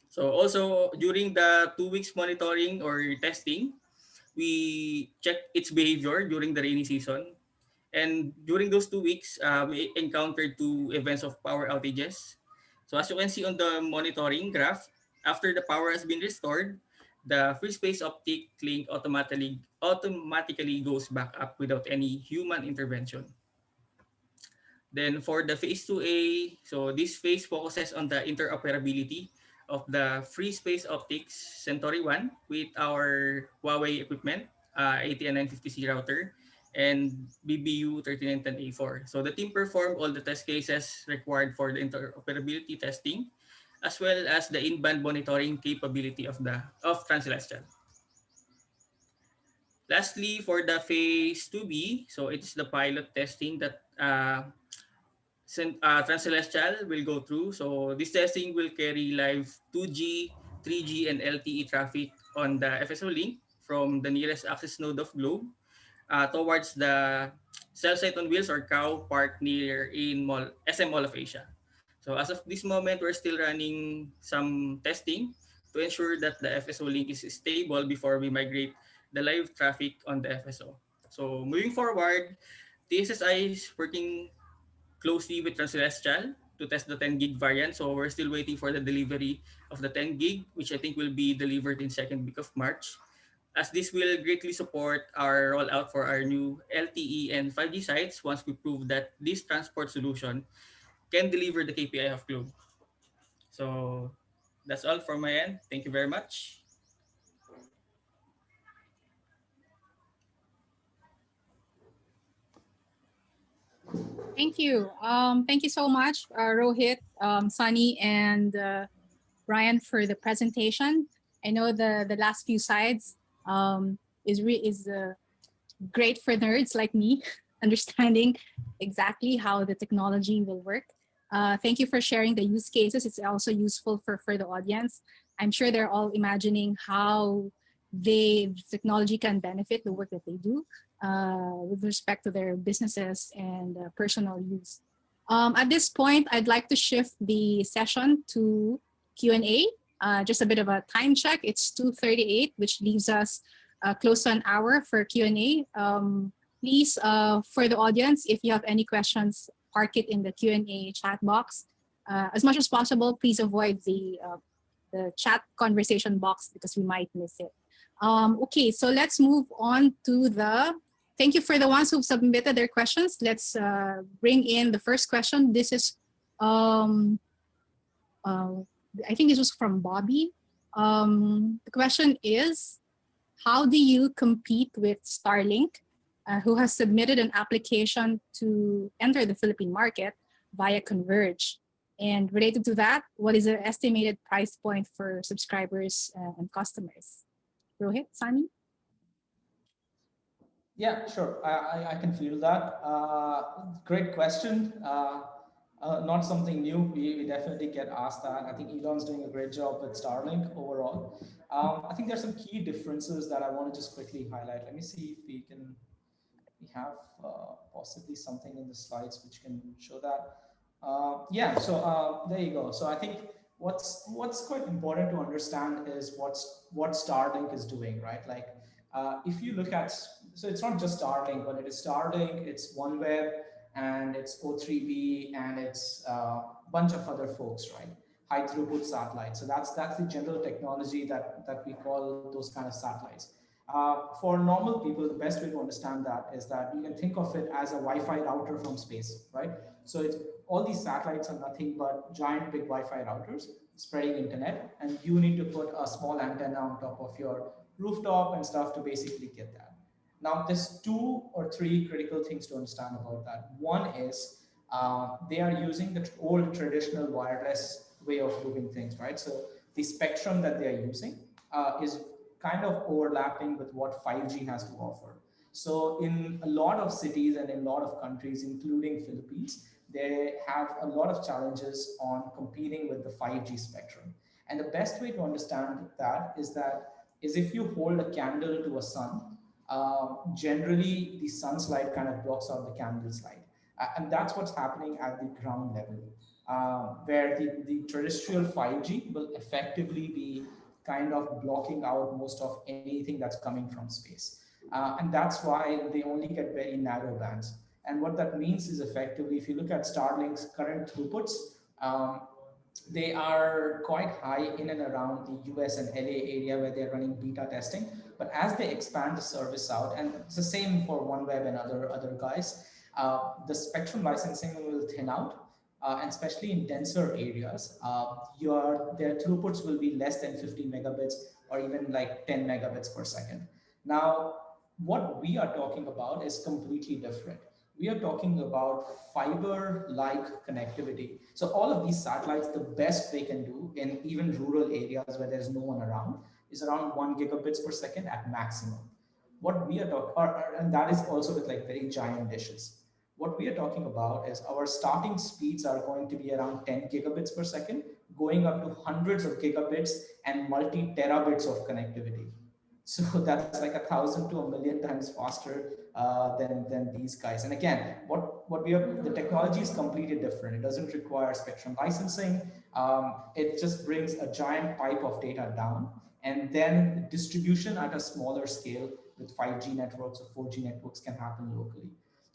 So also during the 2 weeks monitoring or testing, we check its behavior during the rainy season. And during those 2 weeks, we encountered two events of power outages. So as you can see on the monitoring graph, after the power has been restored, the free space optic link automatically goes back up without any human intervention. Then for the phase 2A, so this phase focuses on the interoperability of the free space optics Centauri One with our Huawei equipment, ATN 950C router, and BBU 3910A4. So the team performed all the test cases required for the interoperability testing, as well as the in-band monitoring capability of Transcelestial. Lastly, for the phase 2B, so it is the pilot testing that Transcelestial will go through. So this testing will carry live 2G, 3G, and LTE traffic on the FSO link from the nearest access node of Globe towards the cell site on wheels or cow park near in SM Mall of Asia. So as of this moment, we're still running some testing to ensure that the FSO link is stable before we migrate the live traffic on the FSO. So moving forward, TSSI is working closely with Transcelestial to test the 10 gig variant. So we're still waiting for the delivery of the 10 gig, which I think will be delivered in second week of March, as this will greatly support our rollout for our new LTE and 5G sites once we prove that this transport solution can deliver the KPI of Globe. So that's all from my end. Thank you very much. Thank you. Thank you so much, Rohit, Sunny, and Brian for the presentation. I know the last few slides is great for nerds like me, understanding exactly how the technology will work. Thank you for sharing the use cases. It's also useful for the audience. I'm sure they're all imagining how technology can benefit the work that they do with respect to their businesses and personal use. At this point, I'd like to shift the session to Q&A. Just a bit of a time check. It's 2:38, which leaves us close to an hour for Q&A. Please, for the audience, if you have any questions, park it in the Q&A chat box. As much as possible, please avoid the chat conversation box because we might miss it. Okay, so let's move on to thank you for the ones who've submitted their questions. Let's bring in the first question. This is, I think this was from Bobby. The question is, how do you compete with Starlink, who has submitted an application to enter the Philippine market via Converge? And related to that, what is the estimated price point for subscribers and customers? Rohit, Sunny? Yeah, sure. I can feel that. Great question. Not something new. We definitely get asked that. I think Elon's doing a great job with Starlink overall. I think there's some key differences that I want to just quickly highlight. Let me see if we have possibly something in the slides which can show that. Yeah, so there you go. So I think what's quite important to understand is what Starlink is doing, right? Like if you look at, so it's not just Starlink, but it is Starlink, it's OneWeb, and it's O3B, and it's a bunch of other folks, right? high throughput satellites. So that's the general technology that we call those kind of satellites. For normal people, the best way to understand that is that you can think of it as a Wi-Fi router from space, right? So it's all these satellites are nothing but giant big Wi-Fi routers spreading internet, and you need to put a small antenna on top of your rooftop and stuff to basically get that. Now, there's two or three critical things to understand about that. One is they are using the old traditional wireless way of doing things, right? So the spectrum that they are using is kind of overlapping with what 5G has to offer. So in a lot of cities and in a lot of countries, including Philippines, they have a lot of challenges on competing with the 5G spectrum. And the best way to understand that is if you hold a candle to a sun, generally the sun's light kind of blocks out the candle's light. And that's what's happening at the ground level, where the terrestrial 5G will effectively be kind of blocking out most of anything that's coming from space. And that's why they only get very narrow bands. And what that means is effectively, if you look at Starlink's current throughputs, um, they are quite high in and around the US and LA area where they're running beta testing. But as they expand the service out, and it's the same for OneWeb and other guys, the spectrum licensing will thin out, and especially in denser areas, their throughputs will be less than 50 megabits or even like 10 megabits per second. Now, what we are talking about is completely different. We are talking about fiber-like connectivity. So all of these satellites, the best they can do in even rural areas where there's no one around is around 1 gigabits per second at maximum. What we are talking, and that is also with like very giant dishes. What we are talking about is our starting speeds are going to be around 10 gigabits per second, going up to hundreds of gigabits and multi-terabits of connectivity. So that's like 1,000 to 1,000,000 times faster than these guys. And again, what we have, the technology is completely different. It doesn't require spectrum licensing. It just brings a giant pipe of data down, and then distribution at a smaller scale with 5G networks or 4G networks can happen locally.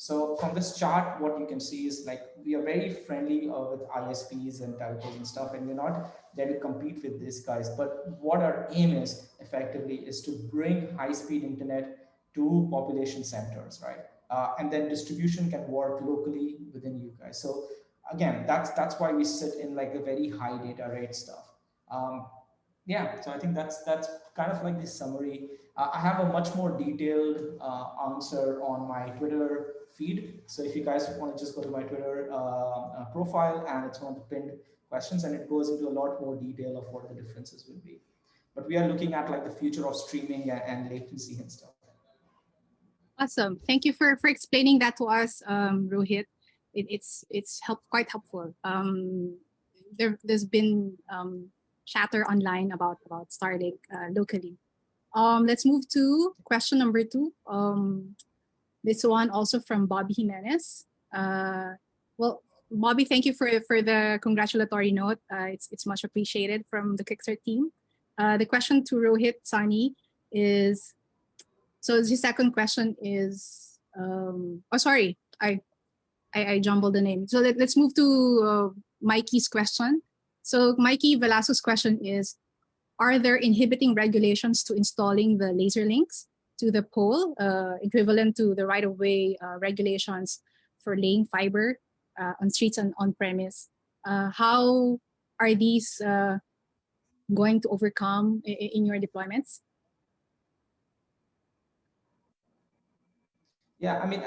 So from this chart, what you can see is like we are very friendly with ISPs and telcos and stuff, and we're not there to compete with these guys. But what our aim is effectively is to bring high-speed internet to population centers, right? And then distribution can work locally within you guys. So again, that's why we sit in like the very high data rate stuff. Yeah, so I think that's kind of like the summary. I have a much more detailed answer on my Twitter feed. So if you guys want to just go to my Twitter profile, and it's one of the pinned questions, and it goes into a lot more detail of what the differences will be. But we are looking at like the future of streaming and latency and stuff. Awesome. Thank you for explaining that to us, Rohit. It's quite helpful. There's been chatter online about Starlink locally. Let's move to question number 2. This one also from Bobby Jimenez. Well, Bobby, thank you for the congratulatory note. It's much appreciated from the Kickstart team. The question to Rohit Sani is, so the second question is, sorry, I jumbled the name. So let's move to Mikey's question. So Mikey Velasco's question is, are there inhibiting regulations to installing the laser links to the pole, equivalent to the right-of-way regulations for laying fiber on streets and on-premise? How are these going to overcome in your deployments? Yeah, I mean,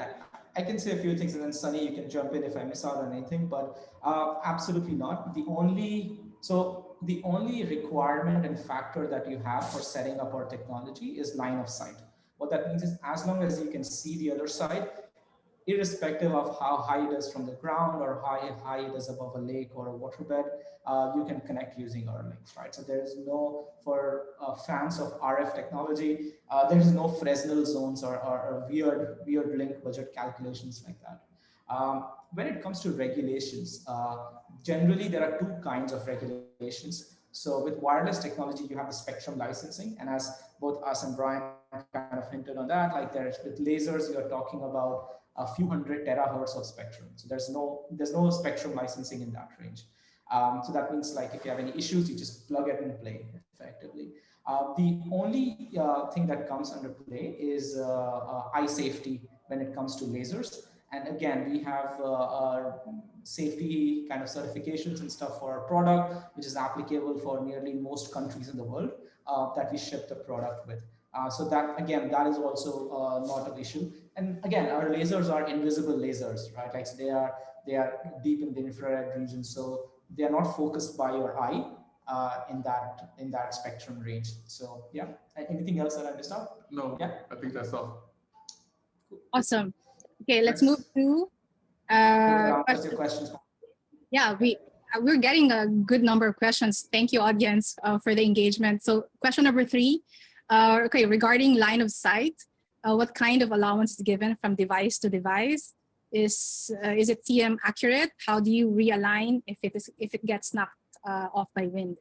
I can say a few things, and then Sunny, you can jump in if I miss out on anything. But absolutely not. The only requirement and factor that you have for setting up our technology is line of sight. What that means is, as long as you can see the other side, irrespective of how high it is from the ground or how high it is above a lake or a waterbed, you can connect using our links, right? So there's no, for fans of RF technology, there's no Fresnel zones or weird link budget calculations like that. When it comes to regulations, generally there are two kinds of regulations. So with wireless technology, you have the spectrum licensing, and as both us and Brian kind of hinted on that, like with lasers, you're talking about a few hundred terahertz of spectrum. So there's no spectrum licensing in that range. So that means like if you have any issues, you just plug it and play effectively. The only thing that comes under play is eye safety when it comes to lasers. And again, we have our safety kind of certifications and stuff for our product, which is applicable for nearly most countries in the world that we ship the product with. So that again, that is also not an issue. And again, our lasers are invisible lasers, right? Like so they are deep in the infrared region, so they are not focused by your eye in that spectrum range. So yeah, anything else that I missed out? No, Yeah, I think that's all. Awesome. Okay, let's move Thanks. to Hope that answers your question. questions. Yeah, we're getting a good number of questions. Thank you, audience, for the engagement. So question number 3, okay, regarding line of sight, what kind of allowance is given from device to device? Is it TM accurate? How do you realign if it gets knocked off by wind?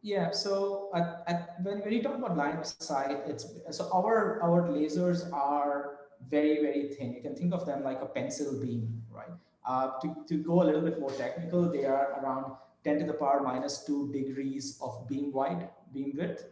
Yeah, so when you talk about line of sight, it's so our lasers are very thin. You can think of them like a pencil beam, right? To go a little bit more technical, they are around 10 to the power minus 2 degrees of beam width,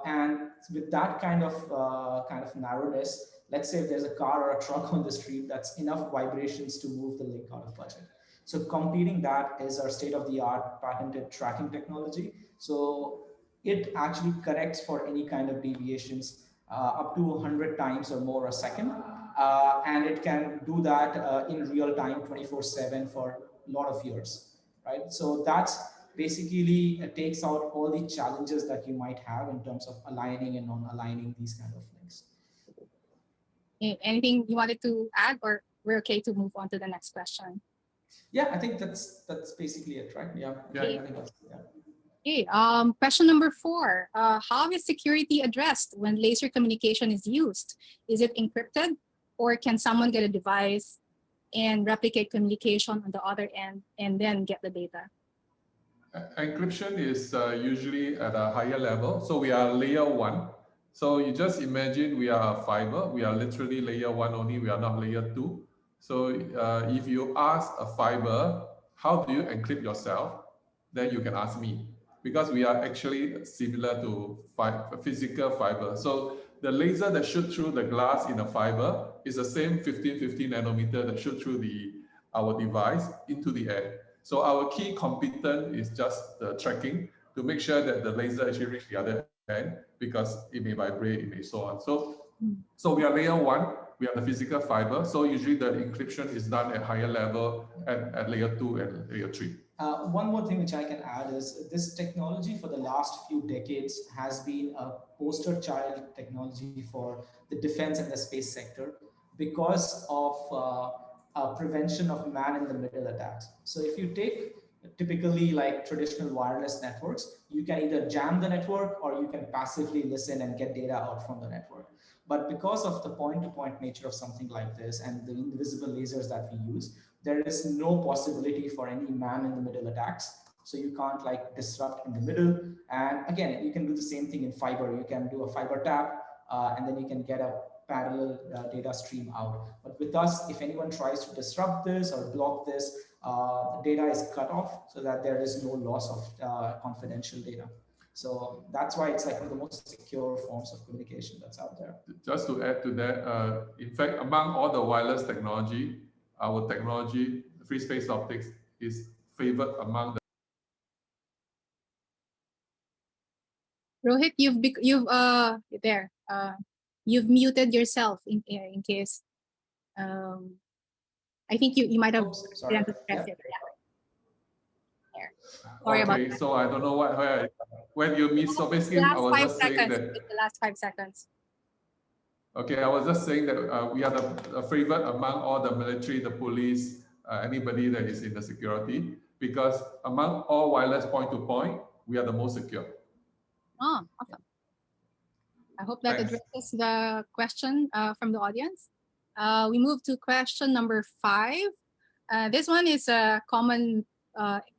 and with that kind of narrowness, let's say if there's a car or a truck on the street, that's enough vibrations to move the link out of budget. So competing that is our state-of-the-art patented tracking technology. So it actually corrects for any kind of deviations up to 100 times or more a second. And it can do that in real time 24/7 for a lot of years, right? So that's basically takes out all the challenges that you might have in terms of aligning and non-aligning these kind of things. Anything you wanted to add, or we're okay to move on to the next question? Yeah, I think that's basically it, right? Yeah. Okay. I think that's, yeah. Okay, question number 4. How is security addressed when laser communication is used? Is it encrypted, or can someone get a device and replicate communication on the other end and then get the data? Encryption is usually at a higher level. So we are layer 1. So you just imagine we are a fiber. We are literally layer 1 only. We are not layer 2. So if you ask a fiber, how do you encrypt yourself? Then you can ask me, because we are actually similar to physical fiber. So the laser that shoot through the glass in a fiber is the same 1550 nanometer that shoot through our device into the air. So our key component is just the tracking to make sure that the laser actually reach the other end, because it may vibrate, it may so on. So we are layer 1, we are the physical fiber. So usually the encryption is done at higher level at layer 2 and layer 3. One more thing which I can add is this technology for the last few decades has been a poster child technology for the defense and the space sector because of prevention of man in the middle attacks. So if you take typically like traditional wireless networks, you can either jam the network or you can passively listen and get data out from the network. But because of the point-to-point nature of something like this and the invisible lasers that we use, there is no possibility for any man in the middle attacks. So you can't like disrupt in the middle. And again, you can do the same thing in fiber. You can do a fiber tap and then you can get a parallel data stream out. But with us, if anyone tries to disrupt this or block this, the data is cut off so that there is no loss of confidential data. So that's why it's like one of the most secure forms of communication that's out there. Just to add to that, in fact, among all the wireless technology, our technology, free space optics, is favored among the. Rohit, you've muted yourself in case. I think you might have. Oops, sorry. Press it. Yeah. There. Sorry about Okay, that. so I don't know when you missed. So basically, I was just saying that. The last 5 seconds. Okay, I was just saying that we are the favorite among all the military, the police, anybody that is in the security, because among all wireless point-to-point, we are the most secure. Oh, awesome. I hope that Thanks. addresses the question from the audience. We move to question number 5. This one is a common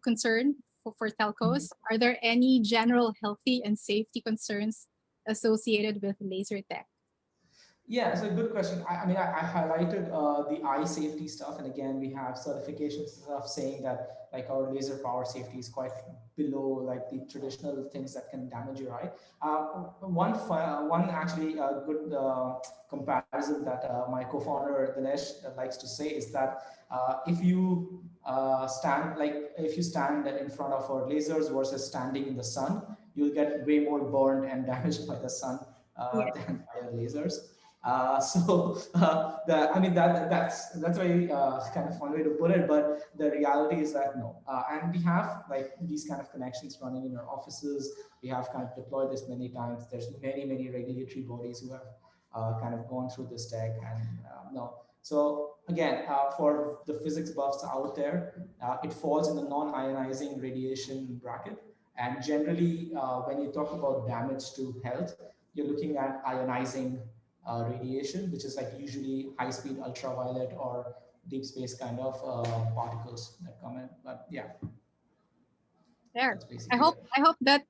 concern for telcos. Are there any general healthy and safety concerns associated with laser tech? Yeah, it's a good question. I highlighted the eye safety stuff, and again, we have certifications stuff saying that like our laser power safety is quite below like the traditional things that can damage your eye. One actually good comparison that my co-founder Dinesh likes to say is that if you stand in front of our lasers versus standing in the sun, you'll get way more burned and damaged by the sun Yes. than by our lasers. I mean that's a very kind of fun way to put it, but the reality is that no, and we have like these kind of connections running in our offices. We have kind of deployed this many times. There's many regulatory bodies who have kind of gone through this tech, and no. So again, for the physics buffs out there, it falls in the non-ionizing radiation bracket. And generally, when you talk about damage to health, you're looking at ionizing radiation, which is like usually high speed ultraviolet or deep space kind of particles that come in. But yeah, There. that's I basically hope it. I hope that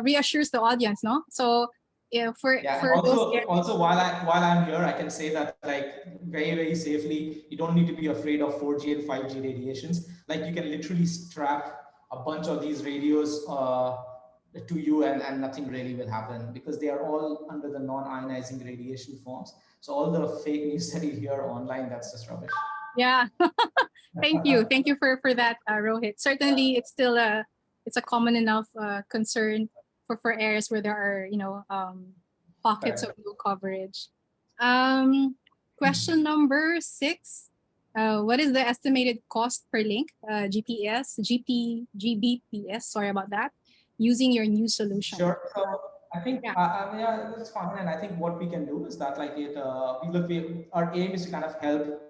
reassures the audience, no? So yeah, Yeah, and for those also while I'm here, I can say that like very safely, you don't need to be afraid of 4G and 5G radiations. Like you can literally strap a bunch of these radios to you, and nothing really will happen because they are all under the non-ionizing radiation forms. So all the fake news that you hear online, that's just rubbish. yeah. Thank you for that, Rohit. Certainly, it's a common enough concern for areas where there are pockets of Correct. low coverage. Um, Question number 6. What is the estimated cost per link, GBPS? Sorry about that. Using your new solution. Sure. So I think, Yeah. yeah, that's fine. And I think what we can do is that, like, our aim is to kind of help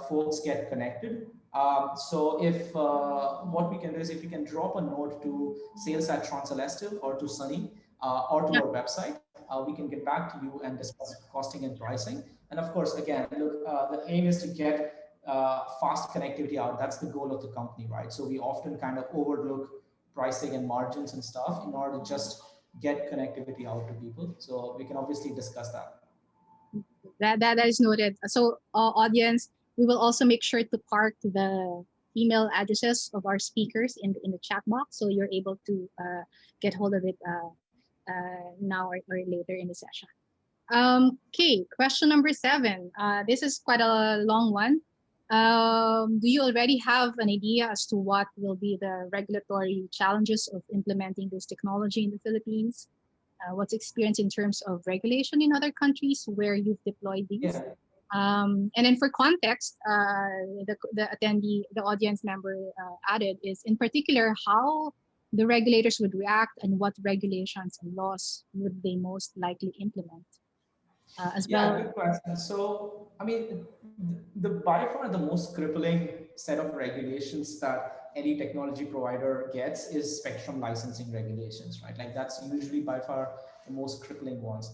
folks get connected. So if what we can do is if you can drop a note to sales at Transcelestial or to Sunny or to Yeah. our website, we can get back to you and discuss costing and pricing. And of course, again, look, the aim is to get fast connectivity out. That's the goal of the company, right? So we often kind of overlook pricing and margins and stuff in order to just get connectivity out to people. So we can obviously discuss that. That is noted. So, audience, we will also make sure to park the email addresses of our speakers in the chat box, so you're able to get hold of it now or later in the session. Okay, question number 7. This is quite a long one. Do you already have an idea as to what will be the regulatory challenges of implementing this technology in the Philippines? What's experience in terms of regulation in other countries where you've deployed these? Yeah. And then for context, the attendee, the audience member added is in particular how the regulators would react and what regulations and laws would they most likely implement as Yeah, well. good question. So, I mean, the by far the most crippling set of regulations that any technology provider gets is spectrum licensing regulations, right? Like that's usually by far the most crippling ones.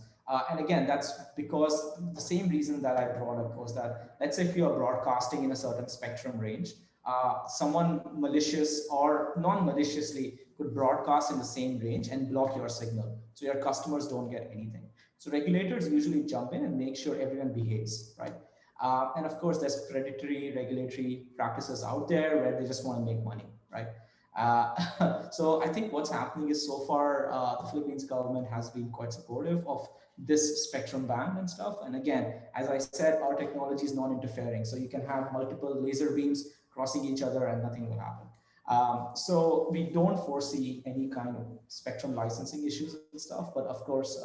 And again, that's because the same reason that I brought up was that let's say if you are broadcasting in a certain spectrum range, someone malicious or non-maliciously could broadcast in the same range and block your signal, so your customers don't get anything. So regulators usually jump in and make sure everyone behaves, right? And of course, there's predatory regulatory practices out there where they just want to make money, right? So I think what's happening is so far the Philippines government has been quite supportive of this spectrum band and stuff. And again, as I said, our technology is non-interfering, so you can have multiple laser beams crossing each other and nothing will happen. So we don't foresee any kind of spectrum licensing issues and stuff. But of course,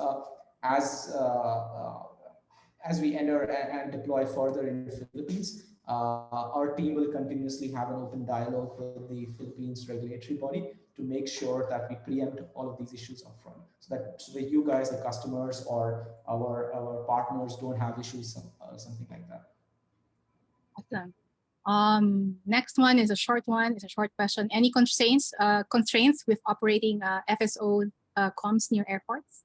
as as we enter and deploy further in the Philippines, our team will continuously have an open dialogue with the Philippines regulatory body to make sure that we preempt all of these issues upfront, so that you guys, the customers, or our partners, don't have issues, something like that. Awesome. Next one is a short one. It's a short question. Any constraints with operating FSO comms near airports?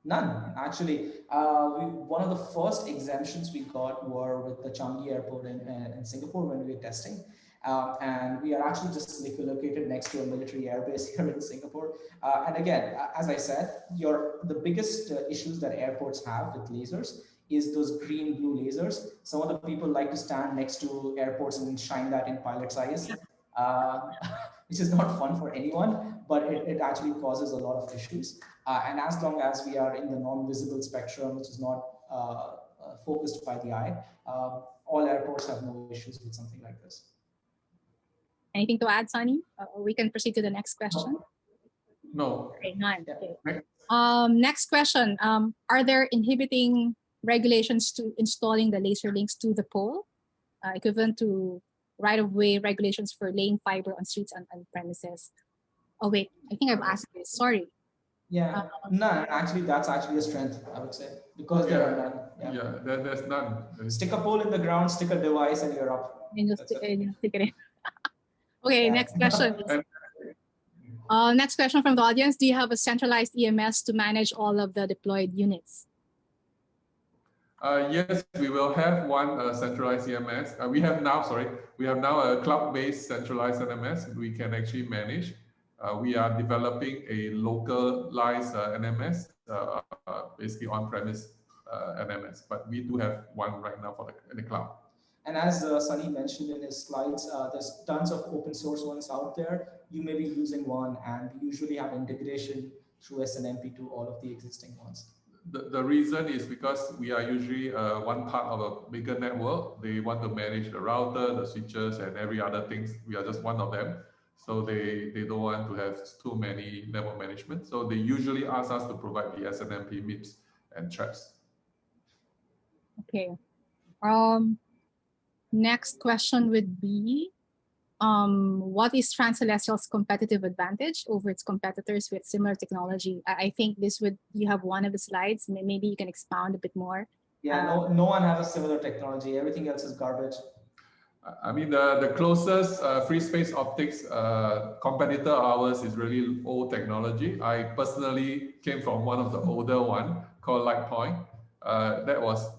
None, actually. One of the first exemptions we got were with the Changi airport in Singapore when we were testing. And we are actually just located next to a military airbase here in Singapore. And again, as I said, the biggest issues that airports have with lasers is those green blue lasers. Some of the people like to stand next to airports and shine that in pilot's eyes, uh, which is not fun for anyone, but it actually causes a lot of issues. And as long as we are in the non-visible spectrum, which is not focused by the eye, all airports have no issues with something like this. Anything to add, Sunny? We can proceed to the next question. No. Okay, none. Yeah. Okay. Next question. Are there inhibiting regulations to installing the laser links to the pole, equivalent to right-of-way regulations for laying fiber on streets and premises? Oh wait, I think I've asked this. Sorry. Yeah, none. Actually, that's actually a strength, I would say, because there are none. There's none. Stick a pole in the ground, stick a device, and you're up. And just stick it in. Okay, next question. Next question from the audience. Do you have a centralized EMS to manage all of the deployed units? Yes, we will have one centralized EMS. We have now a cloud-based centralized NMS we can actually manage. We are developing a localized NMS, basically on-premise NMS, but we do have one right now in the cloud. And as Sunny mentioned in his slides, there's tons of open source ones out there. You may be using one, and we usually have integration through SNMP to all of the existing ones. The reason is because we are usually one part of a bigger network. They want to manage the router, the switches, and every other things. We are just one of them. So they don't want to have too many network management. So they usually ask us to provide the SNMP, MIPS, and traps. Okay. Next question would be, what is Transcelestial's competitive advantage over its competitors with similar technology? I think you have one of the slides. Maybe you can expound a bit more. Yeah, no one has a similar technology. Everything else is garbage. I mean, the closest free space optics competitor of ours is really old technology. I personally came from one of the older one called LightPoint. That was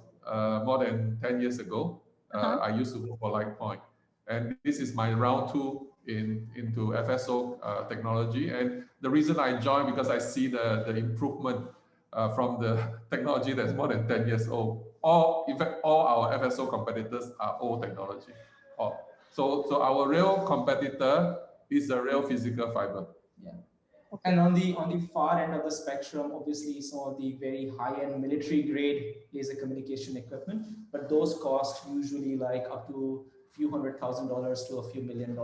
more than 10 years ago. I used to work for LightPoint. And this is my round two into FSO technology. And the reason I joined because I see the improvement from the technology that's more than 10 years old. In fact, all our FSO competitors are old technology. So our real competitor is the real physical fiber. Yeah. Okay. And on the far end of the spectrum, obviously some of the very high-end military-grade laser communication equipment, but those cost usually like up to a few $100,000 to a few $1 million.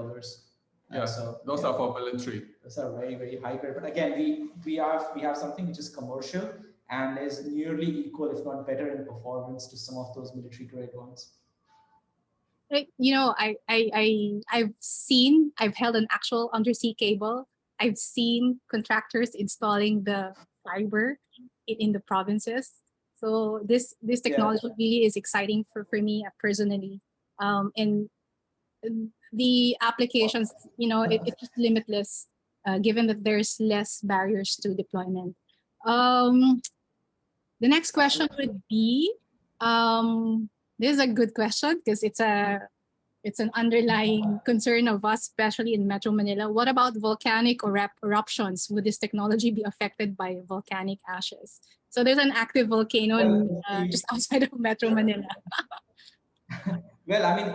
Yeah, so those are for military. Those are very, very high grade. But again, we have something which is commercial and is nearly equal, if not better, in performance to some of those military-grade ones. You know, I've held an actual undersea cable. I've seen contractors installing the fiber in the provinces. So this technology really is exciting for me personally. And the applications, you know, it's just limitless, given that there's less barriers to deployment. The next question would be, this is a good question because it's an underlying concern of us, especially in Metro Manila. What about volcanic or eruptions? Would this technology be affected by volcanic ashes? So there's an active volcano just outside of Metro Manila. Well, I mean,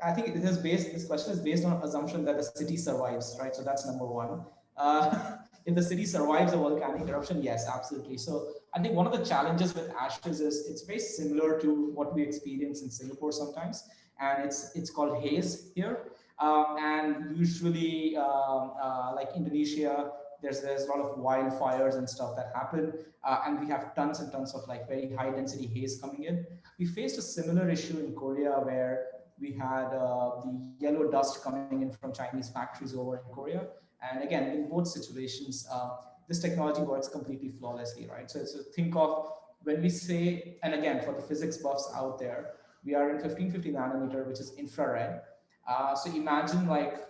I think this question is based on assumption that the city survives, right? So that's number one. If the city survives a volcanic eruption, yes, absolutely. So I think one of the challenges with ashes is it's very similar to what we experience in Singapore sometimes, and it's called haze here. And usually, like Indonesia, there's a lot of wildfires and stuff that happen, and we have tons and tons of like very high density haze coming in. We faced a similar issue in Korea where we had the yellow dust coming in from Chinese factories over in Korea. And again, in both situations, this technology works completely flawlessly, right? So think of when we say, and again, for the physics buffs out there, we are in 1550 nanometer, which is infrared. So imagine like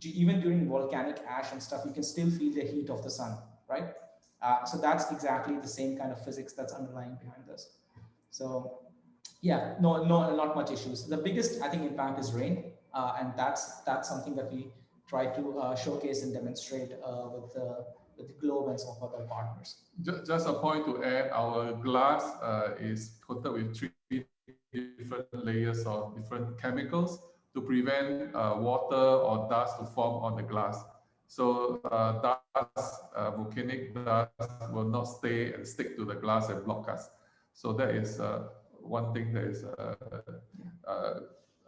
even during volcanic ash and stuff, you can still feel the heat of the sun, right? So that's exactly the same kind of physics that's underlying behind this. So Yeah, no, not much issues. The biggest, I think, impact is rain, and that's something that we try to showcase and demonstrate with the Globe and some of other partners. Just a point to add, our glass is coated with three different layers of different chemicals to prevent water or dust to form on the glass. So volcanic dust will not stay and stick to the glass and block us. So that is one thing that is a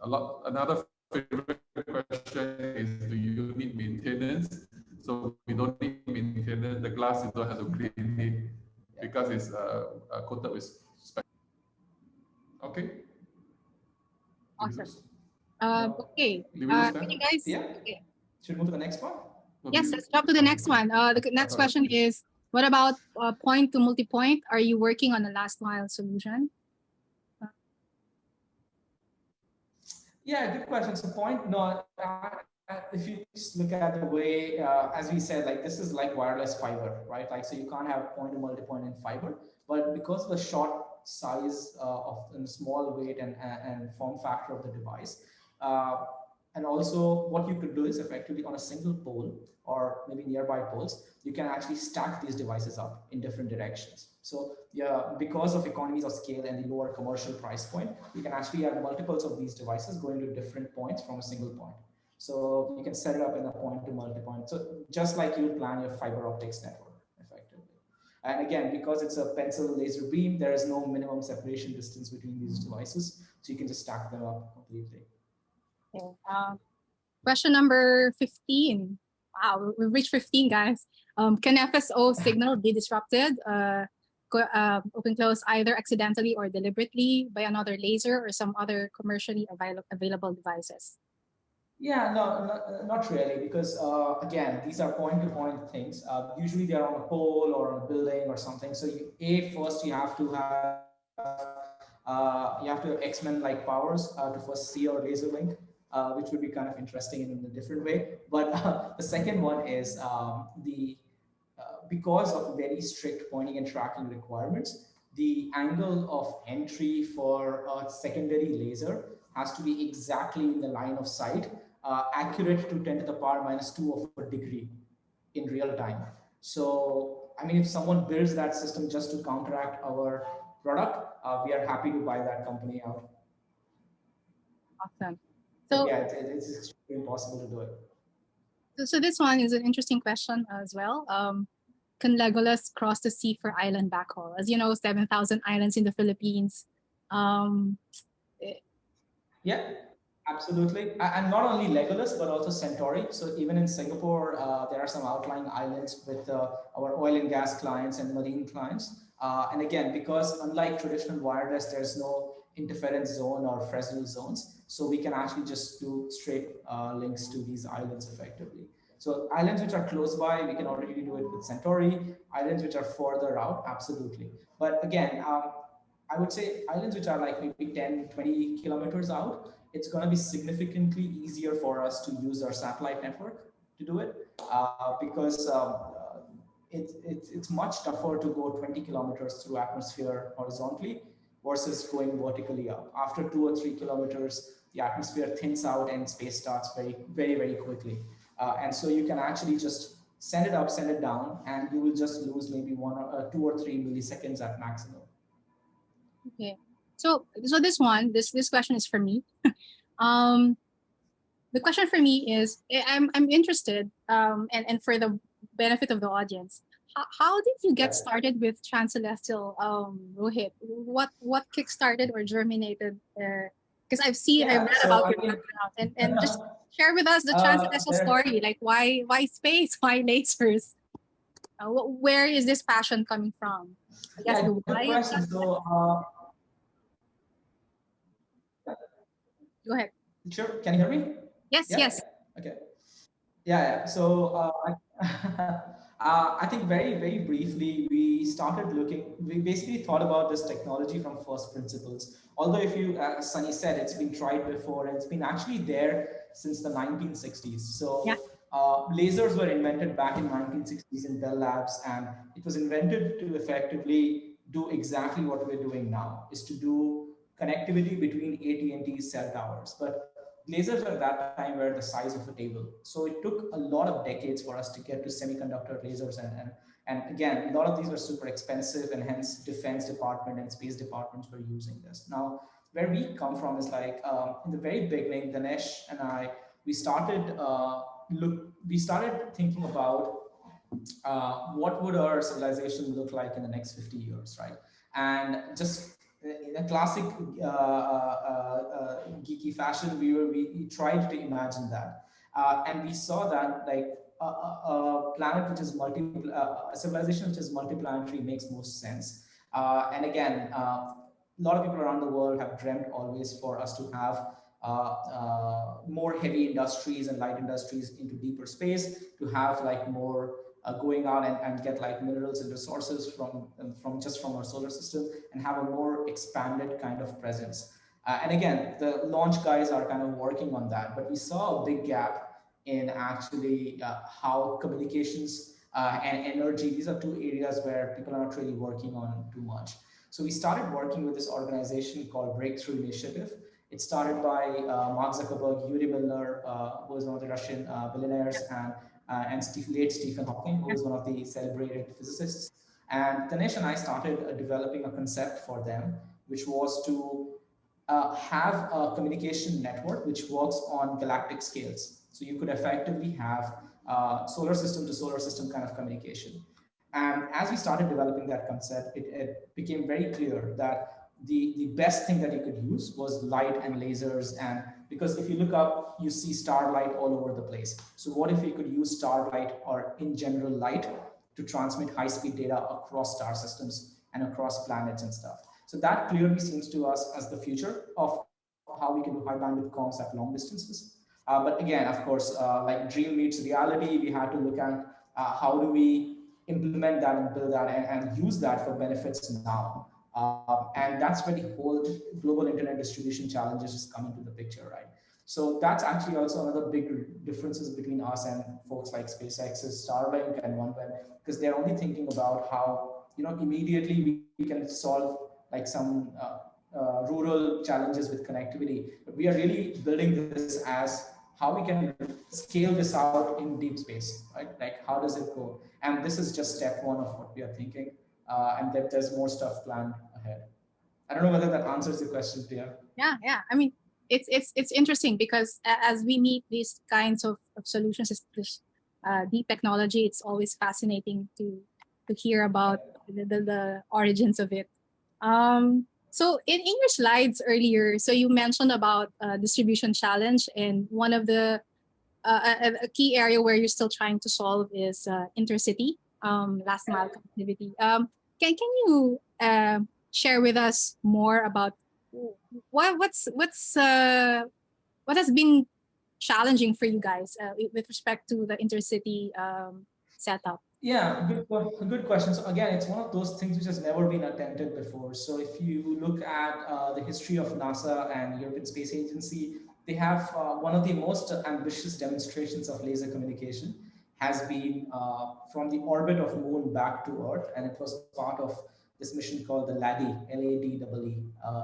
lot. Another favorite question is, do you need maintenance? So we don't need maintenance. The glass, you don't have to clean it because it's coated with special. Okay. Awesome. No. Okay. Did we lose Can you that? guys? Yeah. Okay. Should we move to the next one? Yes, let's jump to the next one. The next question is, what about point to multi-point? Are you working on a last mile solution? Yeah, good question. So point, no, if you just look at the way, as we said, like this is like wireless fiber, right? Like, so you can't have point to multi-point in fiber, but because of the short size of and small weight and form factor of the device, uh, and also what you could do is effectively on a single pole or maybe nearby poles, you can actually stack these devices up in different directions. So yeah, because of economies of scale and the lower commercial price point, you can actually have multiples of these devices going to different points from a single point. So you can set it up in a point to multi-point. So just like you plan your fiber optics network effectively. And again, because it's a pencil laser beam, there is no minimum separation distance between these devices. So you can just stack them up completely. Okay. Question number 15. Wow, we've reached 15, guys. Can FSO signal be disrupted, open close either accidentally or deliberately by another laser or some other commercially available devices? Yeah, no, not really, because again, these are point-to-point things. Usually they're on a pole or on a building or something. So first you have to have X-Men like powers to first see your laser link, which would be kind of interesting in a different way. But the second one is because of very strict pointing and tracking requirements, the angle of entry for a secondary laser has to be exactly in the line of sight, accurate to 10 to the power minus 2 of a degree in real time. So, I mean, if someone builds that system just to counteract our product, we are happy to buy that company out. Awesome. But So yeah, it's extremely impossible to do it. So this one is an interesting question as well. Can Legolas cross the sea for island backhaul? As you know, 7,000 islands in the Philippines. Yeah, absolutely. And not only Legolas, but also Centauri. So even in Singapore, there are some outlying islands with our oil and gas clients and marine clients. And again, because unlike traditional wireless, there's no interference zone or Fresnel zones. So we can actually just do straight links to these islands effectively. So islands which are close by, we can already do it with Centauri. Islands which are further out, absolutely. But again, I would say islands which are like maybe 10, 20 kilometers out, it's going to be significantly easier for us to use our satellite network to do it because it's much tougher to go 20 kilometers through atmosphere horizontally versus going vertically up. After 2 or 3 kilometers, the atmosphere thins out and space starts very quickly. And so you can actually just send it up, send it down, and you will just lose maybe 2 or 3 milliseconds at maximum. Okay, so this question is for me. The question for me is, I'm interested, and for the benefit of the audience, how did you get started with Transcelestial, Rohit? What kickstarted or germinated? Because I've read about your background, and just share with us the Transcelestial story. Like why space? Why lasers? Where is this passion coming from? I guess good question. So, go ahead. Sure. Can you hear me? Yes. Okay. Yeah. So I think very briefly, we started looking. We basically thought about this technology from first principles. Although, if you, as Sunny said, it's been tried before and it's been actually there since the 1960s. So. Yeah. Lasers were invented back in 1960s in Bell Labs, and it was invented to effectively do exactly what we're doing now, is to do connectivity between AT&T cell towers. But lasers at that time were the size of a table. So it took a lot of decades for us to get to semiconductor lasers. And again, a lot of these were super expensive, and hence defense department and space departments were using this. Now, where we come from is like in the very beginning, Dinesh and I, we started we started thinking about what would our civilization look like in the next 50 years, right? And just in a classic geeky fashion, we tried to imagine that, and we saw that like a planet which is a civilization which is multiplanetary makes most sense. And again, a lot of people around the world have dreamt always for us to have more heavy industries and light industries into deeper space, to have like more going out and get like minerals and resources from our solar system, and have a more expanded kind of presence. And again, the launch guys are kind of working on that, but we saw a big gap in actually how communications and energy, these are two areas where people are not really working on too much. So we started working with this organization called Breakthrough Initiative. It started by Mark Zuckerberg, Yuri Milner, who was one of the Russian billionaires, and late Stephen Hawking, who was one of the celebrated physicists. And Tanesh and I started developing a concept for them, which was to have a communication network which works on galactic scales. So you could effectively have solar system to solar system kind of communication. And as we started developing that concept, it became very clear that the best thing that you could use was light and lasers. And because if you look up, you see starlight all over the place. So what if you could use starlight, or in general light, to transmit high-speed data across star systems and across planets and stuff? So that clearly seems to us as the future of how we can do high bandwidth comms at long distances. But again, of course, like dream meets reality, we had to look at how do we implement that and build that and use that for benefits now. And that's where the whole global internet distribution challenges is coming to the picture, right? So that's actually also another big differences between us and folks like SpaceX's Starlink and OneWeb, because they're only thinking about how, immediately we can solve like some rural challenges with connectivity. But we are really building this as how we can scale this out in deep space, right? Like how does it go? And this is just step one of what we are thinking, and that there's more stuff planned ahead. I don't know whether that answers your question, Priya. Yeah. I mean, it's interesting because as we meet these kinds of solutions, this deep technology, it's always fascinating to hear about the origins of it. So in your slides earlier, so you mentioned about distribution challenge, and one of the a key area where you're still trying to solve is intercity last mile connectivity. Can you share with us more about what has been challenging for you guys with respect to the intercity setup? Yeah, good question. So again, it's one of those things which has never been attempted before. So if you look at the history of NASA and European Space Agency, they have one of the most ambitious demonstrations of laser communication has been from the orbit of Moon back to Earth, and it was part of this mission called the LADEE, L-A-D-E-E.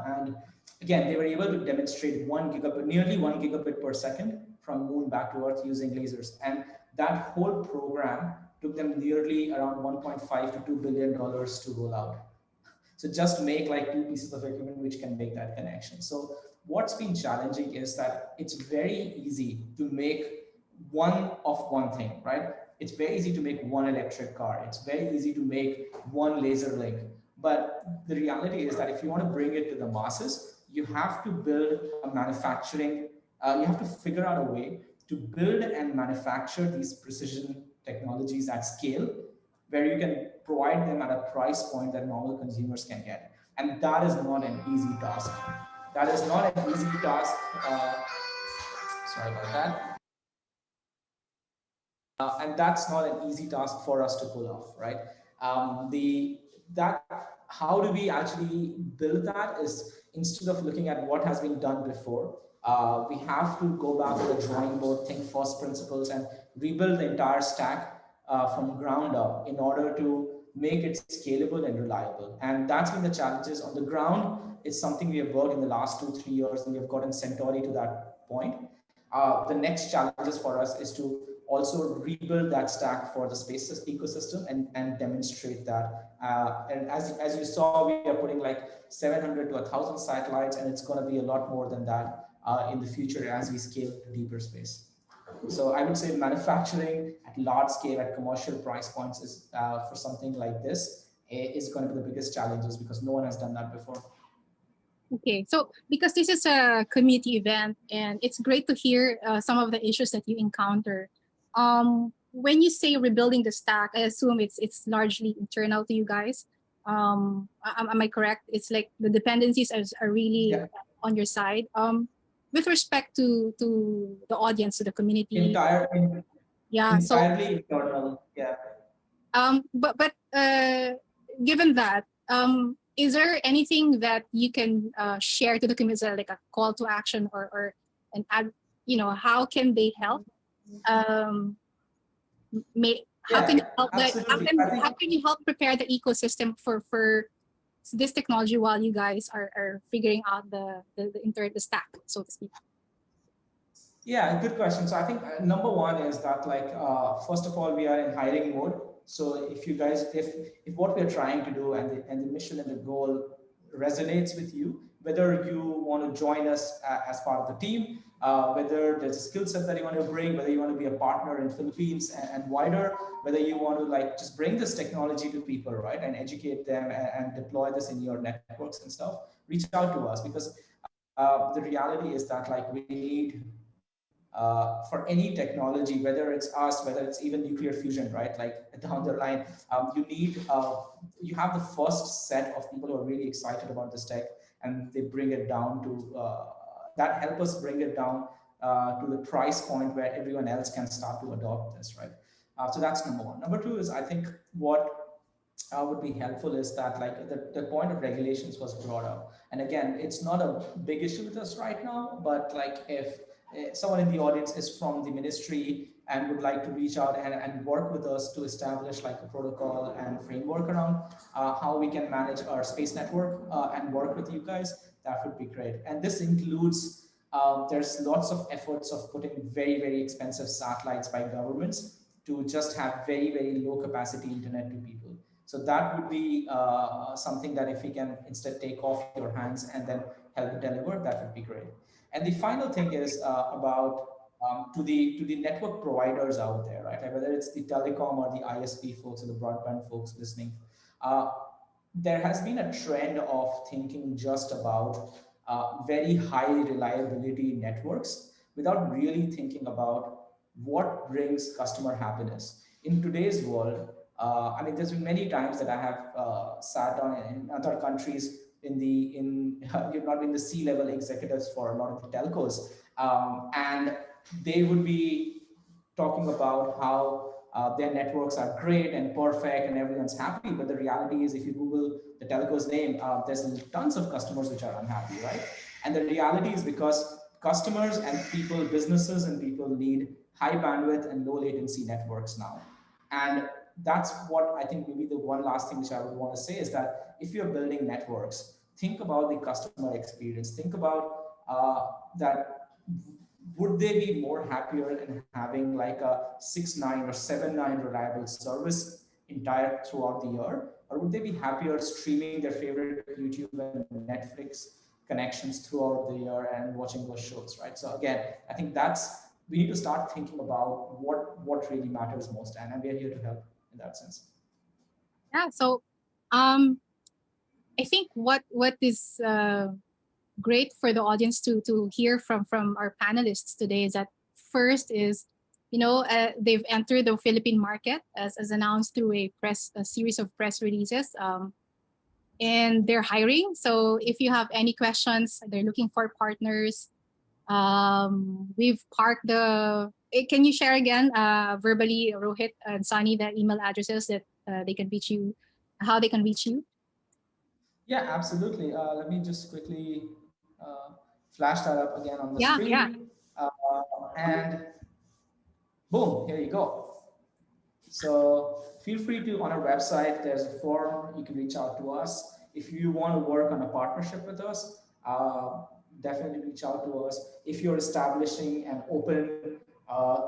And again, they were able to demonstrate nearly 1 gigabit per second from Moon back to Earth using lasers. And that whole program took them nearly around 1.5 to $2 billion to roll out. So just make like two pieces of equipment which can make that connection. So what's been challenging is that it's very easy to make one thing, right? It's very easy to make one electric car. It's very easy to make one laser link. But the reality is that if you want to bring it to the masses, you have to build a manufacturing, you have to figure out a way to build and manufacture these precision technologies at scale, where you can provide them at a price point that normal consumers can get. And that is not an easy task. That is not an easy task. Sorry about that. And that's not an easy task for us to pull off, right? How do we actually build that is, instead of looking at what has been done before, we have to go back to the drawing board, think first principles, and rebuild the entire stack from ground up in order to make it scalable and reliable. And that's been the challenges on the ground. It's something we have worked in the last 2-3 years, and we have gotten Centauri to that point. The next challenges for us is to also rebuild that stack for the space ecosystem and demonstrate that. And as you saw, we are putting like 700 to 1,000 satellites, and it's going to be a lot more than that in the future as we scale to deeper space. So I would say manufacturing at large scale at commercial price points is for something like this is going to be the biggest challenges because no one has done that before. Okay, so because this is a community event and it's great to hear some of the issues that you encounter. When you say rebuilding the stack, I assume it's largely internal to you guys. Am I correct? It's like the dependencies are really on your side. With respect to the audience, to the community. Entirely internal. Yeah. But given that, is there anything that you can share to the community, like a call to action or an ad, how can they help? How can you help how can you help prepare the ecosystem for this technology while you guys are figuring out the stack, so to speak? Yeah, good question. So I think number one is that first of all, we are in hiring mode. So if you guys, if what we're trying to do and the mission and the goal resonates with you, whether you want to join us as part of the team, whether there's a skill set that you want to bring, whether you want to be a partner in Philippines and wider, whether you want to just bring this technology to people, right, and educate them and deploy this in your networks and stuff, reach out to us because the reality is that we need for any technology, whether it's us, whether it's even nuclear fusion, right? Down the line, you need, you have the first set of people who are really excited about this tech, and they bring it down to, that help us bring it down to the price point where everyone else can start to adopt this, right? So that's number one. Number two is, I think what would be helpful is that the point of regulations was brought up. And again, it's not a big issue with us right now, but if someone in the audience is from the ministry and would like to reach out and work with us to establish a protocol and framework around how we can manage our space network and work with you guys, that would be great. And this includes, there's lots of efforts of putting very, very expensive satellites by governments to just have very, very low capacity internet to people. So that would be something that if we can instead take off your hands and then help deliver, that would be great. And the final thing is about to the network providers out there, right? Whether it's the telecom or the ISP folks or the broadband folks listening, there has been a trend of thinking just about very high reliability networks without really thinking about what brings customer happiness. In today's world, I mean, there's been many times that I have sat on in other countries you've not been the C-level executives for a lot of the telcos, and they would be talking about how their networks are great and perfect and everyone's happy. But the reality is, if you Google the telco's name, there's tons of customers which are unhappy, right? And the reality is because customers and people, businesses and people need high bandwidth and low latency networks now. And that's what I think maybe the one last thing which I would want to say is that if you're building networks, think about the customer experience. Think about that. Would they be more happier in having a 6.9 or 7.9 reliable service entire throughout the year? Or would they be happier streaming their favorite YouTube and Netflix connections throughout the year and watching those shows, right? So again, I think we need to start thinking about what really matters most, and we are here to help in that sense. Yeah. So, I think what is great for the audience to hear from our panelists today is that first is, they've entered the Philippine market as announced through a series of press releases, and they're hiring. So if you have any questions, they're looking for partners. We've parked can you share again verbally, Rohit and Sunny, the email addresses that they can reach you, how they can reach you? Yeah, absolutely. Let me just quickly flash that up again on the screen. Yeah. And boom, here you go. So feel free to, on our website, there's a form, you can reach out to us. If you want to work on a partnership with us, definitely reach out to us. If you're establishing an open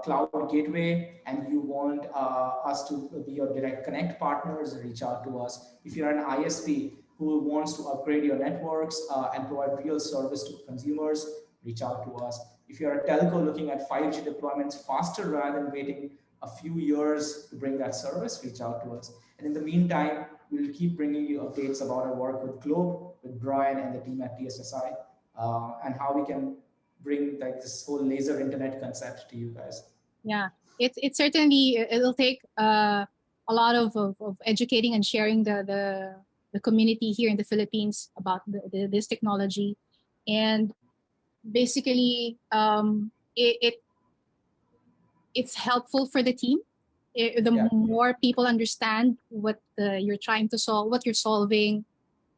cloud gateway and you want us to be your direct connect partners, reach out to us. If you're an ISP who wants to upgrade your networks and provide real service to consumers, reach out to us. If you're a telco looking at 5G deployments faster rather than waiting a few years to bring that service, reach out to us. And in the meantime, we'll keep bringing you updates about our work with Globe, with Brian and the team at TSSI, and how we can bring like this whole laser internet concept to you guys. Yeah, it's certainly, it'll take a lot of educating and sharing the community here in the Philippines about this technology, and basically it's helpful for the team. The more people understand what you're trying to solve, what you're solving,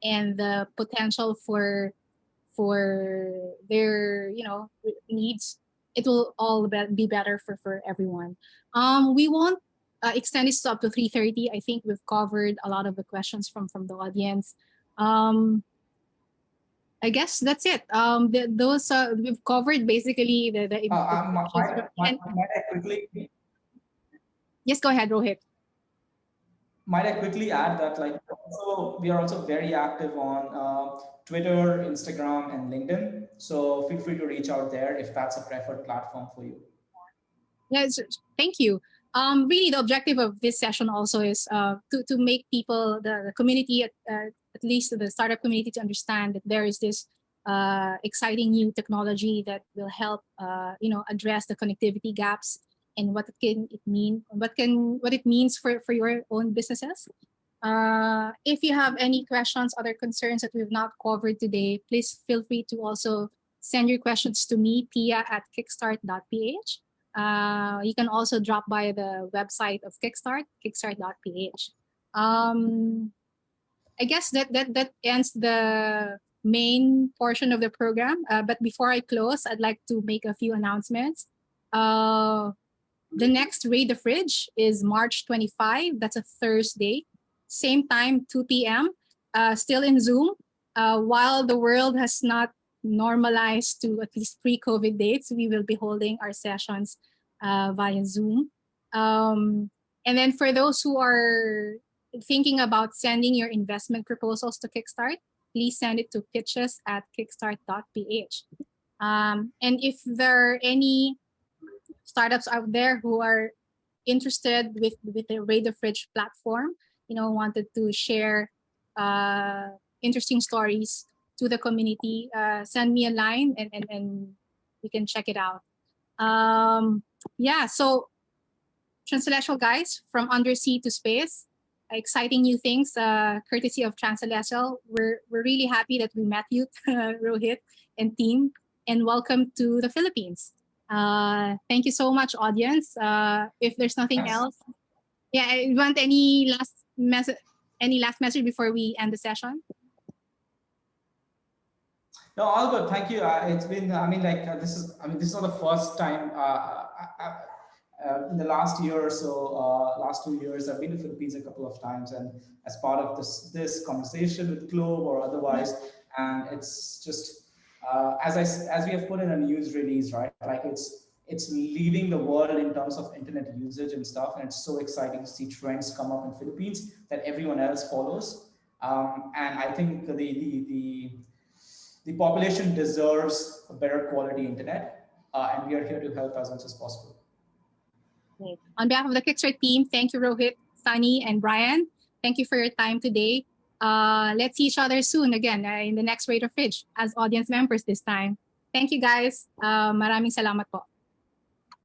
and the potential for their needs, it will all be better for everyone. We won't extend this up to 3:30. I think we've covered a lot of the questions from the audience. I guess that's it. Those we've covered basically the might I quickly yes, go ahead, Rohit. Might I quickly add that we are also very active on Twitter, Instagram, and LinkedIn. So feel free to reach out there if that's a preferred platform for you. Yes, thank you. Really, the objective of this session also is to make people, the community, at least the startup community, to understand that there is this exciting new technology that will help address the connectivity gaps and what it means for your own businesses. If you have any questions, other concerns that we've not covered today, please feel free to also send your questions to me, pia@kickstart.ph. You can also drop by the website of Kickstart, kickstart.ph. I guess that ends the main portion of the program. But before I close, I'd like to make a few announcements. The next Raid the Fridge is March 25. That's a Thursday. Same time, 2 p.m. Still in Zoom. While the world has not normalized to at least pre-COVID dates, we will be holding our sessions via Zoom. And then for those who are thinking about sending your investment proposals to Kickstart, please send it to pitches@kickstart.ph. And if there are any startups out there who are interested with the Raid the Fridge platform, wanted to share interesting stories to the community, send me a line and we can check it out. So Transcelestial guys, from undersea to space, exciting new things, courtesy of Transcelestial. We're really happy that we met you, Rohit and team, and welcome to the Philippines. Thank you so much, audience. If there's nothing else, you want any last message before we end the session? No, all good. Thank you. It's been, this is not the first time in the last year or so, last 2 years, I've been to the Philippines a couple of times, and as part of this conversation with Globe or otherwise, and it's just as we have put in a news release, right? Like it's leading the world in terms of internet usage and stuff, and it's so exciting to see trends come up in Philippines that everyone else follows. And I think the population deserves a better quality internet, and we are here to help as much as possible. Great. On behalf of the Kickstart team, thank you, Rohit, Sunny, and Brian. Thank you for your time today. Let's see each other soon again in the next Raid the Fridge as audience members this time. Thank you, guys. Maraming salamat po.